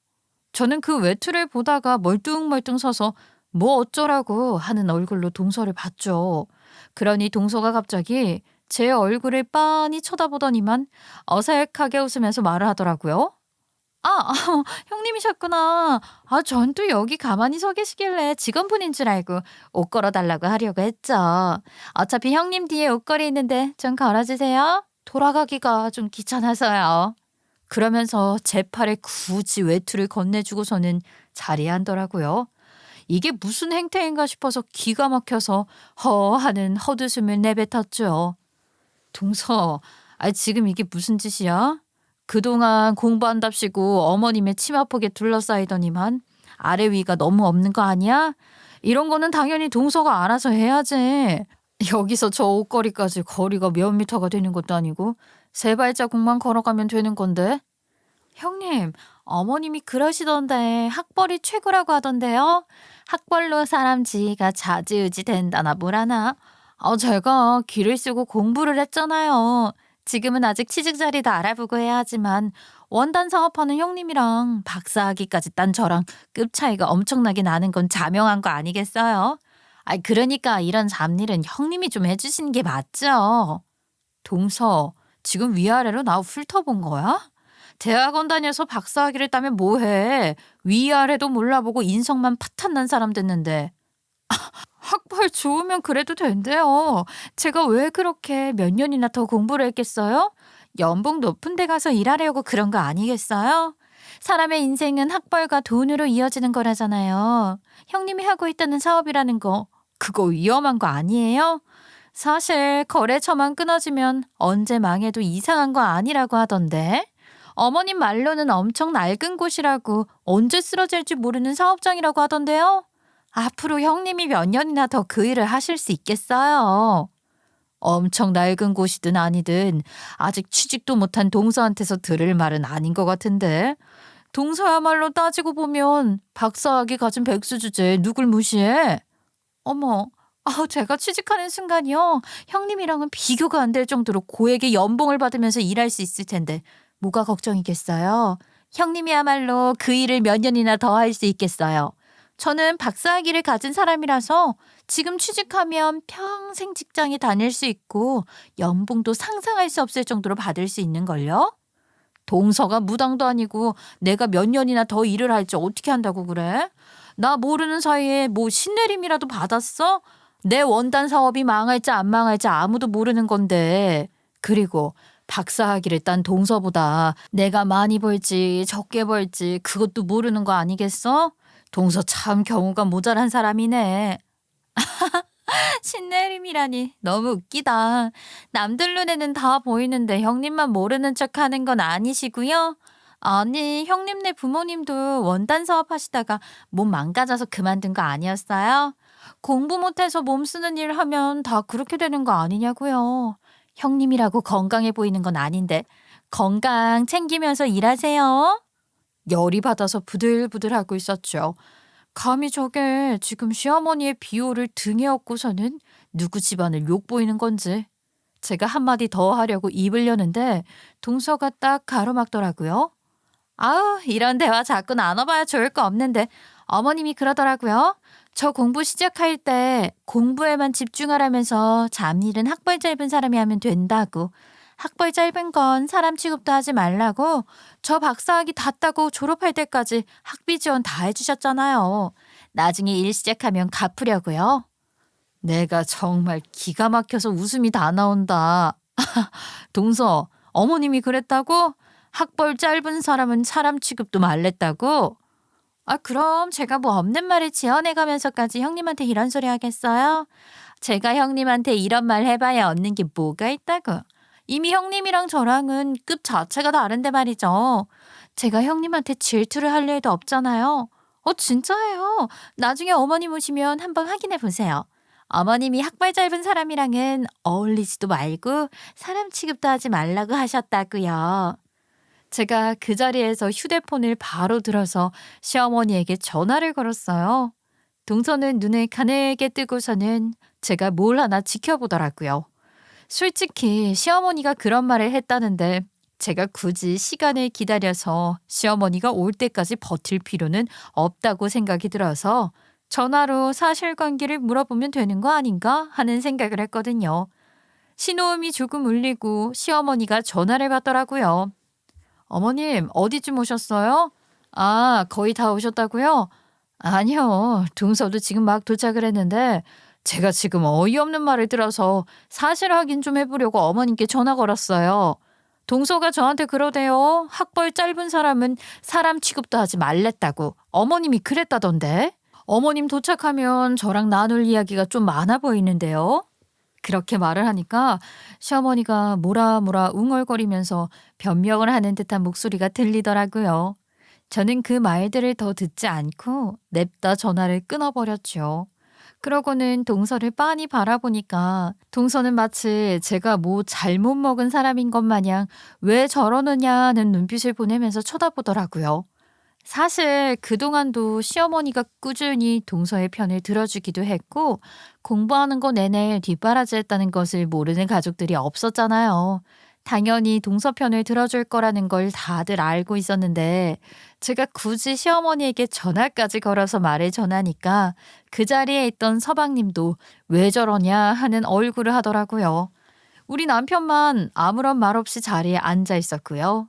저는 그 외투를 보다가 멀뚱멀뚱 서서 뭐 어쩌라고 하는 얼굴로 동서를 봤죠. 그러니 동서가 갑자기 제 얼굴을 빤히 쳐다보더니만 어색하게 웃으면서 말을 하더라고요. 아, 형님이셨구나. 전 또 여기 가만히 서 계시길래 직원분인 줄 알고 옷 걸어달라고 하려고 했죠. 어차피 형님 뒤에 옷걸이 있는데 좀 걸어주세요. 돌아가기가 좀 귀찮아서요. 그러면서 제 팔에 굳이 외투를 건네주고서는 자리에 앉더라고요. 이게 무슨 행태인가 싶어서 기가 막혀서 허 하는 헛웃음을 내뱉었죠. 동서, 지금 이게 무슨 짓이야? 그동안 공부한답시고 어머님의 치마폭에 둘러싸이더니만 아래 위가 너무 없는 거 아니야? 이런 거는 당연히 동서가 알아서 해야지. 여기서 저 옷걸이까지 거리가 몇 미터가 되는 것도 아니고 세 발자국만 걸어가면 되는 건데. 형님, 어머님이 그러시던데 학벌이 최고라고 하던데요. 학벌로 사람 지위가 좌지우지 된다나 뭐라나. 제가 길을 쓰고 공부를 했잖아요. 지금은 아직 취직 자리도 알아보고 해야 하지만 원단 사업하는 형님이랑 박사학위까지 딴 저랑 급 차이가 엄청나게 나는 건 자명한 거 아니겠어요? 그러니까 이런 잡일은 형님이 좀 해주시는 게 맞죠. 동서, 지금 위아래로 나 훑어본 거야? 대학원 다녀서 박사학위를 따면 뭐해? 위아래도 몰라보고 인성만 파탄난 사람 됐는데. 학벌 좋으면 그래도 된대요. 제가 왜 그렇게 몇 년이나 더 공부를 했겠어요? 연봉 높은 데 가서 일하려고 그런 거 아니겠어요? 사람의 인생은 학벌과 돈으로 이어지는 거라잖아요. 형님이 하고 있다는 사업이라는 거, 그거 위험한 거 아니에요? 사실 거래처만 끊어지면 언제 망해도 이상한 거 아니라고 하던데. 어머님 말로는 엄청 낡은 곳이라고 언제 쓰러질지 모르는 사업장이라고 하던데요. 앞으로 형님이 몇 년이나 더 그 일을 하실 수 있겠어요. 엄청 낡은 곳이든 아니든 아직 취직도 못한 동서한테서 들을 말은 아닌 것 같은데. 동서야말로 따지고 보면 박사학위 가진 백수 주제에 누굴 무시해? 어머, 제가 취직하는 순간이요. 형님이랑은 비교가 안 될 정도로 고액의 연봉을 받으면서 일할 수 있을 텐데 뭐가 걱정이겠어요? 형님이야말로 그 일을 몇 년이나 더 할 수 있겠어요. 저는 박사학위를 가진 사람이라서 지금 취직하면 평생 직장에 다닐 수 있고 연봉도 상상할 수 없을 정도로 받을 수 있는걸요? 동서가 무당도 아니고 내가 몇 년이나 더 일을 할지 어떻게 한다고 그래? 나 모르는 사이에 뭐 신내림이라도 받았어? 내 원단 사업이 망할지 안 망할지 아무도 모르는 건데. 그리고 박사학위를 딴 동서보다 내가 많이 벌지 적게 벌지 그것도 모르는 거 아니겠어? 동서 참 경우가 모자란 사람이네. 신내림이라니 너무 웃기다. 남들 눈에는 다 보이는데 형님만 모르는 척하는 건 아니시고요. 아니, 형님네 부모님도 원단 사업 하시다가 몸 망가져서 그만둔 거 아니었어요? 공부 못해서 몸 쓰는 일 하면 다 그렇게 되는 거 아니냐고요. 형님이라고 건강해 보이는 건 아닌데 건강 챙기면서 일하세요. 열이 받아서 부들부들하고 있었죠. 감히 저게 지금 시어머니의 비호를 등에 업고서는 누구 집안을 욕보이는 건지. 제가 한마디 더 하려고 입을 여는데 동서가 딱 가로막더라고요. 아우, 이런 대화 자꾸 나눠봐야 좋을 거 없는데 어머님이 그러더라고요. 저 공부 시작할 때 공부에만 집중하라면서 잡일은 학벌 짧은 사람이 하면 된다고. 학벌 짧은 건 사람 취급도 하지 말라고 저 박사학위 다 따고 졸업할 때까지 학비 지원 다 해주셨잖아요. 나중에 일 시작하면 갚으려고요. 내가 정말 기가 막혀서 웃음이 다 나온다. 동서, 어머님이 그랬다고? 학벌 짧은 사람은 사람 취급도 말랬다고? 그럼 제가 뭐 없는 말을 지어내가면서까지 형님한테 이런 소리 하겠어요? 제가 형님한테 이런 말 해봐야 얻는 게 뭐가 있다고. 이미 형님이랑 저랑은 급 자체가 다른데 말이죠. 제가 형님한테 질투를 할 일도 없잖아요. 진짜예요. 나중에 어머님 오시면 한번 확인해 보세요. 어머님이 학벌 짧은 사람이랑은 어울리지도 말고 사람 취급도 하지 말라고 하셨다고요. 제가 그 자리에서 휴대폰을 바로 들어서 시어머니에게 전화를 걸었어요. 동서는 눈을 가늘게 뜨고서는 제가 뭘 하나 지켜보더라고요. 솔직히 시어머니가 그런 말을 했다는데 제가 굳이 시간을 기다려서 시어머니가 올 때까지 버틸 필요는 없다고 생각이 들어서 전화로 사실관계를 물어보면 되는 거 아닌가 하는 생각을 했거든요. 신호음이 조금 울리고 시어머니가 전화를 받더라고요. 어머님, 어디쯤 오셨어요? 아, 거의 다 오셨다고요? 아니요, 동서도 지금 막 도착을 했는데 제가 지금 어이없는 말을 들어서 사실 확인 좀 해보려고 어머님께 전화 걸었어요. 동서가 저한테 그러대요. 학벌 짧은 사람은 사람 취급도 하지 말랬다고. 어머님이 그랬다던데. 어머님 도착하면 저랑 나눌 이야기가 좀 많아 보이는데요. 그렇게 말을 하니까 시어머니가 뭐라 웅얼거리면서 변명을 하는 듯한 목소리가 들리더라고요. 저는 그 말들을 더 듣지 않고 냅다 전화를 끊어버렸죠. 그러고는 동서를 빤히 바라보니까 동서는 마치 제가 뭐 잘못 먹은 사람인 것 마냥 왜 저러느냐는 눈빛을 보내면서 쳐다보더라고요. 사실 그동안도 시어머니가 꾸준히 동서의 편을 들어주기도 했고 공부하는 거 내내 뒷바라지했다는 것을 모르는 가족들이 없었잖아요. 당연히 동서 편을 들어줄 거라는 걸 다들 알고 있었는데 제가 굳이 시어머니에게 전화까지 걸어서 말을 전하니까 그 자리에 있던 서방님도 왜 저러냐 하는 얼굴을 하더라고요. 우리 남편만 아무런 말 없이 자리에 앉아 있었고요.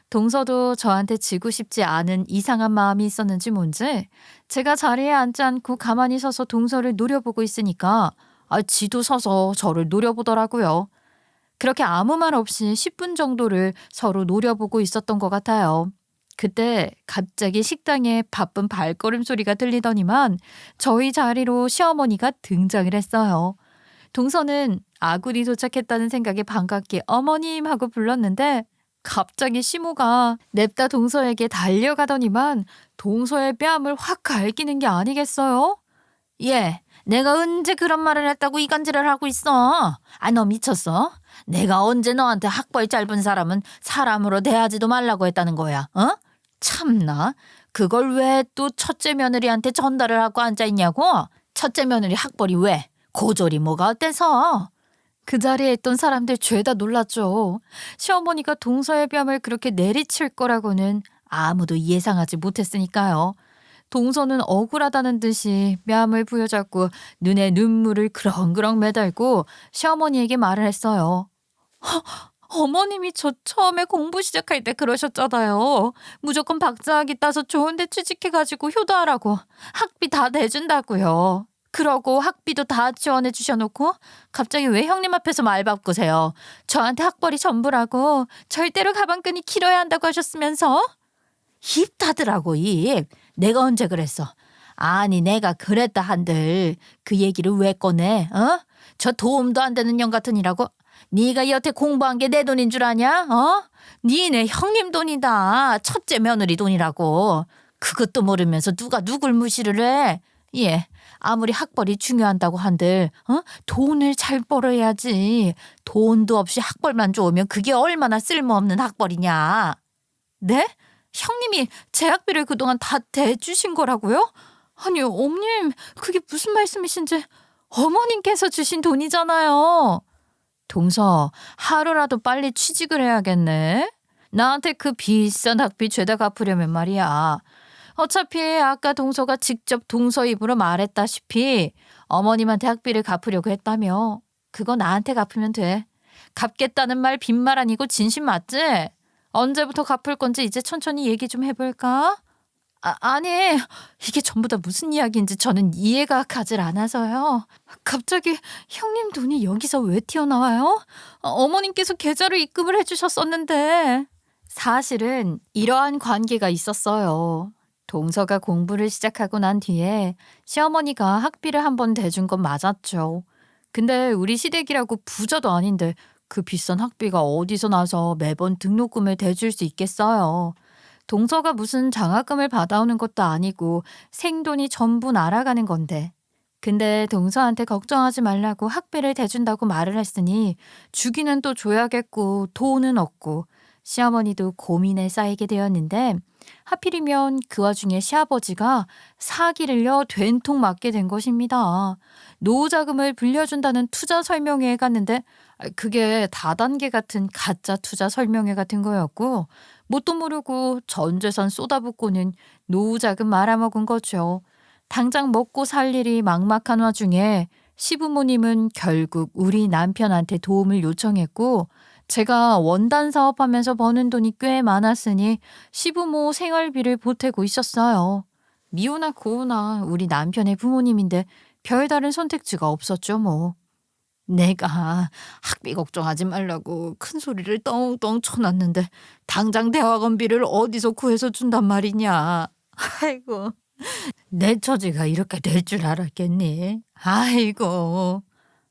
동서도 저한테 지고 싶지 않은 이상한 마음이 있었는지 뭔지 제가 자리에 앉지 않고 가만히 서서 동서를 노려보고 있으니까 지도 서서 저를 노려보더라고요. 그렇게 아무 말 없이 10분 정도를 서로 노려보고 있었던 것 같아요. 그때 갑자기 식당에 바쁜 발걸음 소리가 들리더니만 저희 자리로 시어머니가 등장을 했어요. 동서는 아군이 도착했다는 생각에 반갑게 어머님 하고 불렀는데 갑자기 시모가 냅다 동서에게 달려가더니만 동서의 뺨을 확 갈기는 게 아니겠어요? 예, 내가 언제 그런 말을 했다고 이간질을 하고 있어? 너 미쳤어? 내가 언제 너한테 학벌 짧은 사람은 사람으로 대하지도 말라고 했다는 거야, 어? 참나, 그걸 왜 또 첫째 며느리한테 전달을 하고 앉아있냐고? 첫째 며느리 학벌이 왜? 고졸이 뭐가 어때서? 그 자리에 있던 사람들 죄다 놀랐죠. 시어머니가 동서의 뺨을 그렇게 내리칠 거라고는 아무도 예상하지 못했으니까요. 동서는 억울하다는 듯이 뺨을 부여잡고 눈에 눈물을 그렁그렁 매달고 시어머니에게 말을 했어요. 어머님이 저 처음에 공부 시작할 때 그러셨잖아요. 무조건 박사학위 따서 좋은 데 취직해가지고 효도하라고 학비 다 내준다고요. 그러고 학비도 다 지원해 주셔놓고 갑자기 왜 형님 앞에서 말 바꾸세요. 저한테 학벌이 전부라고 절대로 가방끈이 길어야 한다고 하셨으면서. 입 닫으라고 입. 내가 언제 그랬어. 아니 내가 그랬다 한들 그 얘기를 왜 꺼내? 어? 저 도움도 안 되는 년 같으니라고. 네가 여태 공부한 게 내 돈인 줄 아냐? 어? 니네 형님 돈이다. 첫째 며느리 돈이라고. 그것도 모르면서 누가 누굴 무시를 해. 예, 아무리 학벌이 중요한다고 한들 돈을 잘 벌어야지. 돈도 없이 학벌만 좋으면 그게 얼마나 쓸모없는 학벌이냐. 네? 형님이 제 학비를 그동안 다 대주신 거라고요? 아니 어머님 그게 무슨 말씀이신지. 어머님께서 주신 돈이잖아요. 동서 하루라도 빨리 취직을 해야겠네. 나한테 그 비싼 학비 죄다 갚으려면 말이야. 어차피 아까 동서가 직접 동서 입으로 말했다시피 어머님한테 학비를 갚으려고 했다며. 그거 나한테 갚으면 돼. 갚겠다는 말 빈말 아니고 진심 맞지? 언제부터 갚을 건지 이제 천천히 얘기 좀 해볼까? 아니 이게 전부 다 무슨 이야기인지 저는 이해가 가질 않아서요. 갑자기 형님 돈이 여기서 왜 튀어나와요? 어머님께서 계좌로 입금을 해주셨었는데. 사실은 이러한 관계가 있었어요. 동서가 공부를 시작하고 난 뒤에 시어머니가 학비를 한번 대준 건 맞았죠. 근데 우리 시댁이라고 부자도 아닌데 그 비싼 학비가 어디서 나서 매번 등록금을 대줄 수 있겠어요. 동서가 무슨 장학금을 받아오는 것도 아니고 생돈이 전부 날아가는 건데. 근데 동서한테 걱정하지 말라고 학비를 대준다고 말을 했으니 주기는 또 줘야겠고 돈은 없고 시어머니도 고민에 쌓이게 되었는데 하필이면 그 와중에 시아버지가 사기를요 된통 맞게 된 것입니다. 노후 자금을 빌려준다는 투자 설명회에 갔는데 그게 다단계 같은 가짜 투자 설명회 같은 거였고 뭣도 모르고 전 재산 쏟아붓고는 노후 자금 말아먹은 거죠. 당장 먹고 살 일이 막막한 와중에 시부모님은 결국 우리 남편한테 도움을 요청했고 제가 원단 사업하면서 버는 돈이 꽤 많았으니 시부모 생활비를 보태고 있었어요. 미우나 고우나 우리 남편의 부모님인데 별다른 선택지가 없었죠 뭐. 내가 학비 걱정하지 말라고 큰 소리를 떵떵 쳐놨는데 당장 대학원비를 어디서 구해서 준단 말이냐. 아이고. 내 처지가 이렇게 될 줄 알았겠니? 아이고.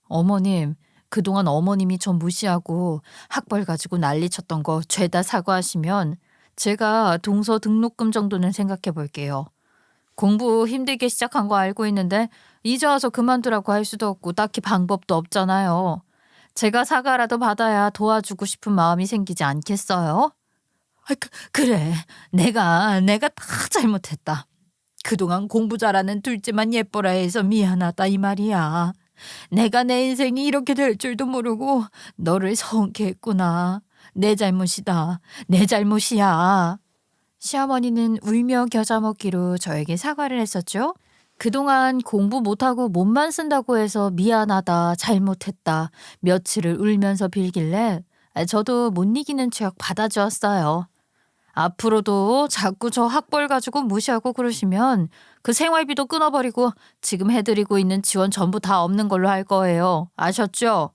어머님, 그동안 어머님이 저 무시하고 학벌 가지고 난리 쳤던 거 죄다 사과하시면 제가 동서 등록금 정도는 생각해 볼게요. 공부 힘들게 시작한 거 알고 있는데 이제 와서 그만두라고 할 수도 없고 딱히 방법도 없잖아요. 제가 사과라도 받아야 도와주고 싶은 마음이 생기지 않겠어요? 그래. 내가 다 잘못했다. 그동안 공부 잘하는 둘째만 예뻐라 해서 미안하다 이 말이야. 내가 내 인생이 이렇게 될 줄도 모르고 너를 성게 했구나. 내 잘못이다. 내 잘못이야. 시어머니는 울며 겨자 먹기로 저에게 사과를 했었죠. 그동안 공부 못하고 몸만 쓴다고 해서 미안하다, 잘못했다, 며칠을 울면서 빌길래 저도 못 이기는 척 받아주었어요. 앞으로도 자꾸 저 학벌 가지고 무시하고 그러시면 그 생활비도 끊어버리고 지금 해드리고 있는 지원 전부 다 없는 걸로 할 거예요. 아셨죠?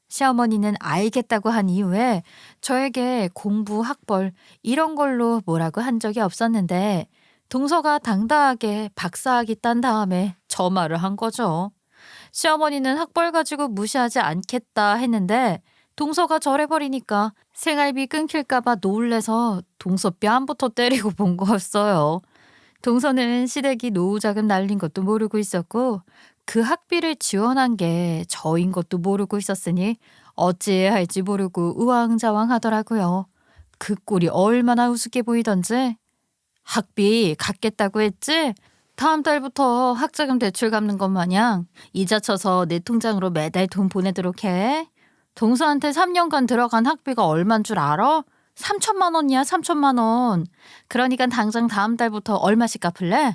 시어머니는 알겠다고 한 이후에 저에게 공부, 학벌 이런 걸로 뭐라고 한 적이 없었는데 동서가 당당하게 박사학위 딴 다음에 저 말을 한 거죠. 시어머니는 학벌 가지고 무시하지 않겠다 했는데 동서가 저래버리니까 생활비 끊길까봐 놀래서 동서 뺨부터 때리고 본 거였어요. 동서는 시댁이 노후 자금 날린 것도 모르고 있었고 그 학비를 지원한 게 저인 것도 모르고 있었으니 어찌해야 할지 모르고 우왕좌왕 하더라고요. 그 꼴이 얼마나 우습게 보이던지. 학비 갚겠다고 했지? 다음 달부터 학자금 대출 갚는 것 마냥 이자 쳐서 내 통장으로 매달 돈 보내도록 해. 동서한테 3년간 들어간 학비가 얼만 줄 알아? 3천만 원이야, 3천만 원. 그러니까 당장 다음 달부터 얼마씩 갚을래?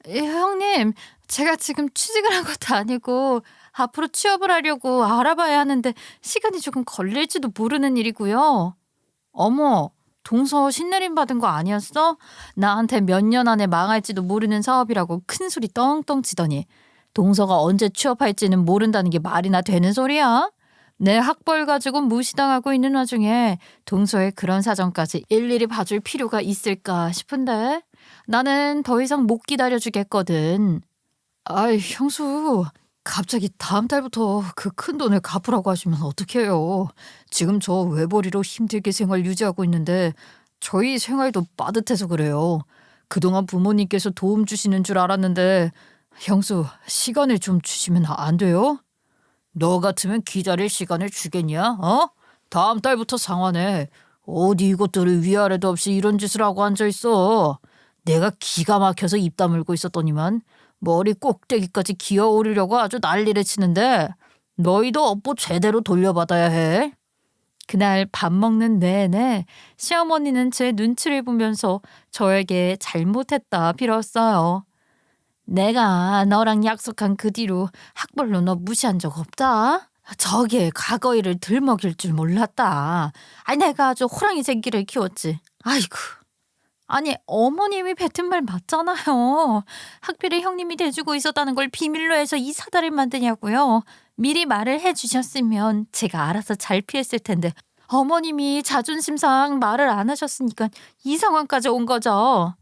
형님, 제가 지금 취직을 한 것도 아니고 앞으로 취업을 하려고 알아봐야 하는데 시간이 조금 걸릴지도 모르는 일이고요. 어머, 동서 신내림 받은 거 아니었어? 나한테 몇 년 안에 망할지도 모르는 사업이라고 큰 소리 떵떵 치더니 동서가 언제 취업할지는 모른다는 게 말이나 되는 소리야? 내 학벌 가지고 무시당하고 있는 와중에 동서의 그런 사정까지 일일이 봐줄 필요가 있을까 싶은데 나는 더 이상 못 기다려주겠거든. 아이 형수, 갑자기 다음 달부터 그 큰 돈을 갚으라고 하시면 어떡해요. 지금 저 외벌이로 힘들게 생활 유지하고 있는데 저희 생활도 빠듯해서 그래요. 그동안 부모님께서 도움 주시는 줄 알았는데 형수, 시간을 좀 주시면 안 돼요? 너 같으면 기다릴 시간을 주겠냐? 다음 달부터 상환해. 어디 이것들을 위아래도 없이 이런 짓을 하고 앉아있어. 내가 기가 막혀서 입 다물고 있었더니만 머리 꼭대기까지 기어오르려고 아주 난리를 치는데 너희도 업보 제대로 돌려받아야 해. 그날 밥 먹는 내내 시어머니는 제 눈치를 보면서 저에게 잘못했다 빌었어요. 내가 너랑 약속한 그 뒤로 학벌로 너 무시한 적 없다. 저기에 과거 일을 들먹일 줄 몰랐다. 아니 내가 아주 호랑이 새끼를 키웠지. 아이고. 아니 어머님이 뱉은 말 맞잖아요. 학비를 형님이 대주고 있었다는 걸 비밀로 해서 이 사달을 만드냐고요. 미리 말을 해주셨으면 제가 알아서 잘 피했을 텐데 어머님이 자존심상 말을 안 하셨으니까 이 상황까지 온 거죠.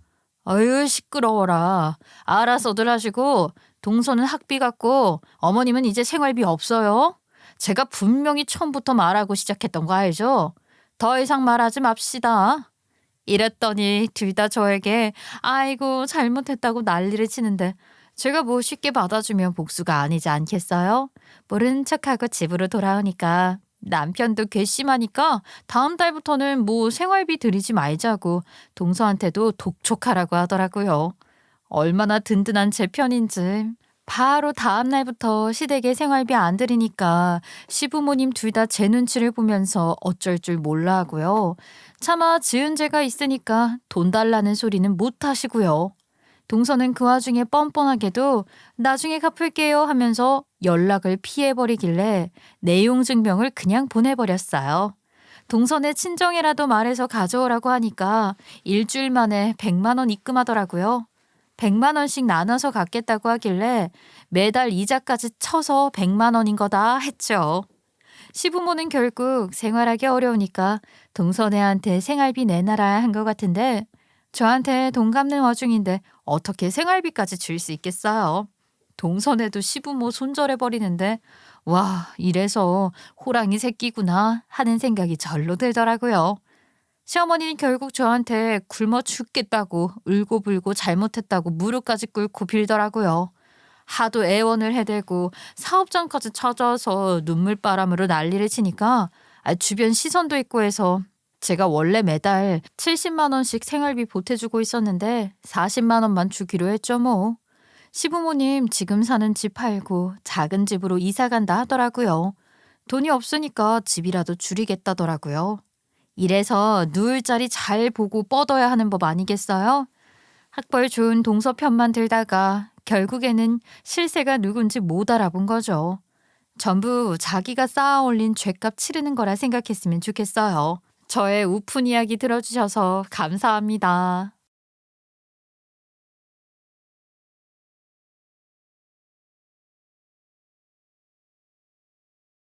아유 시끄러워라. 알아서들 하시고 동서는 학비 갖고 어머님은 이제 생활비 없어요. 제가 분명히 처음부터 말하고 시작했던 거 알죠? 더 이상 말하지 맙시다. 이랬더니 둘 다 저에게 아이고 잘못했다고 난리를 치는데 제가 뭐 쉽게 받아주면 복수가 아니지 않겠어요? 모른 척하고 집으로 돌아오니까 남편도 괘씸하니까 다음 달부터는 뭐 생활비 들이지 말자고 동서한테도 독촉하라고 하더라고요. 얼마나 든든한 제 편인지. 바로 다음 날부터 시댁에 생활비 안 들이니까 시부모님 둘 다 제 눈치를 보면서 어쩔 줄 몰라 하고요. 차마 지은 죄가 있으니까 돈 달라는 소리는 못 하시고요. 동서는 그 와중에 뻔뻔하게도 나중에 갚을게요 하면서 연락을 피해버리길래 내용 증명을 그냥 보내버렸어요. 동선의 친정이라도 말해서 가져오라고 하니까 일주일 만에 100만 원 입금하더라고요. 100만 원씩 나눠서 갚겠다고 하길래 매달 이자까지 쳐서 100만 원인 거다 했죠. 시부모는 결국 생활하기 어려우니까 동선애한테 생활비 내놔라 한 것 같은데 저한테 돈 갚는 와중인데 어떻게 생활비까지 줄 수 있겠어요. 동선애도 시부모 손절해버리는데 와 이래서 호랑이 새끼구나 하는 생각이 절로 들더라고요. 시어머니는 결국 저한테 굶어 죽겠다고 울고불고 잘못했다고 무릎까지 꿇고 빌더라고요. 하도 애원을 해대고 사업장까지 찾아서 눈물바람으로 난리를 치니까 주변 시선도 있고 해서 제가 원래 매달 70만 원씩 생활비 보태주고 있었는데 40만 원만 주기로 했죠 뭐. 시부모님 지금 사는 집 팔고 작은 집으로 이사 간다 하더라고요. 돈이 없으니까 집이라도 줄이겠다더라고요. 이래서 누울 자리 잘 보고 뻗어야 하는 법 아니겠어요? 학벌 좋은 동서 편만 들다가 결국에는 실세가 누군지 못 알아본 거죠. 전부 자기가 쌓아 올린 죗값 치르는 거라 생각했으면 좋겠어요. 저의 우픈 이야기 들어주셔서 감사합니다.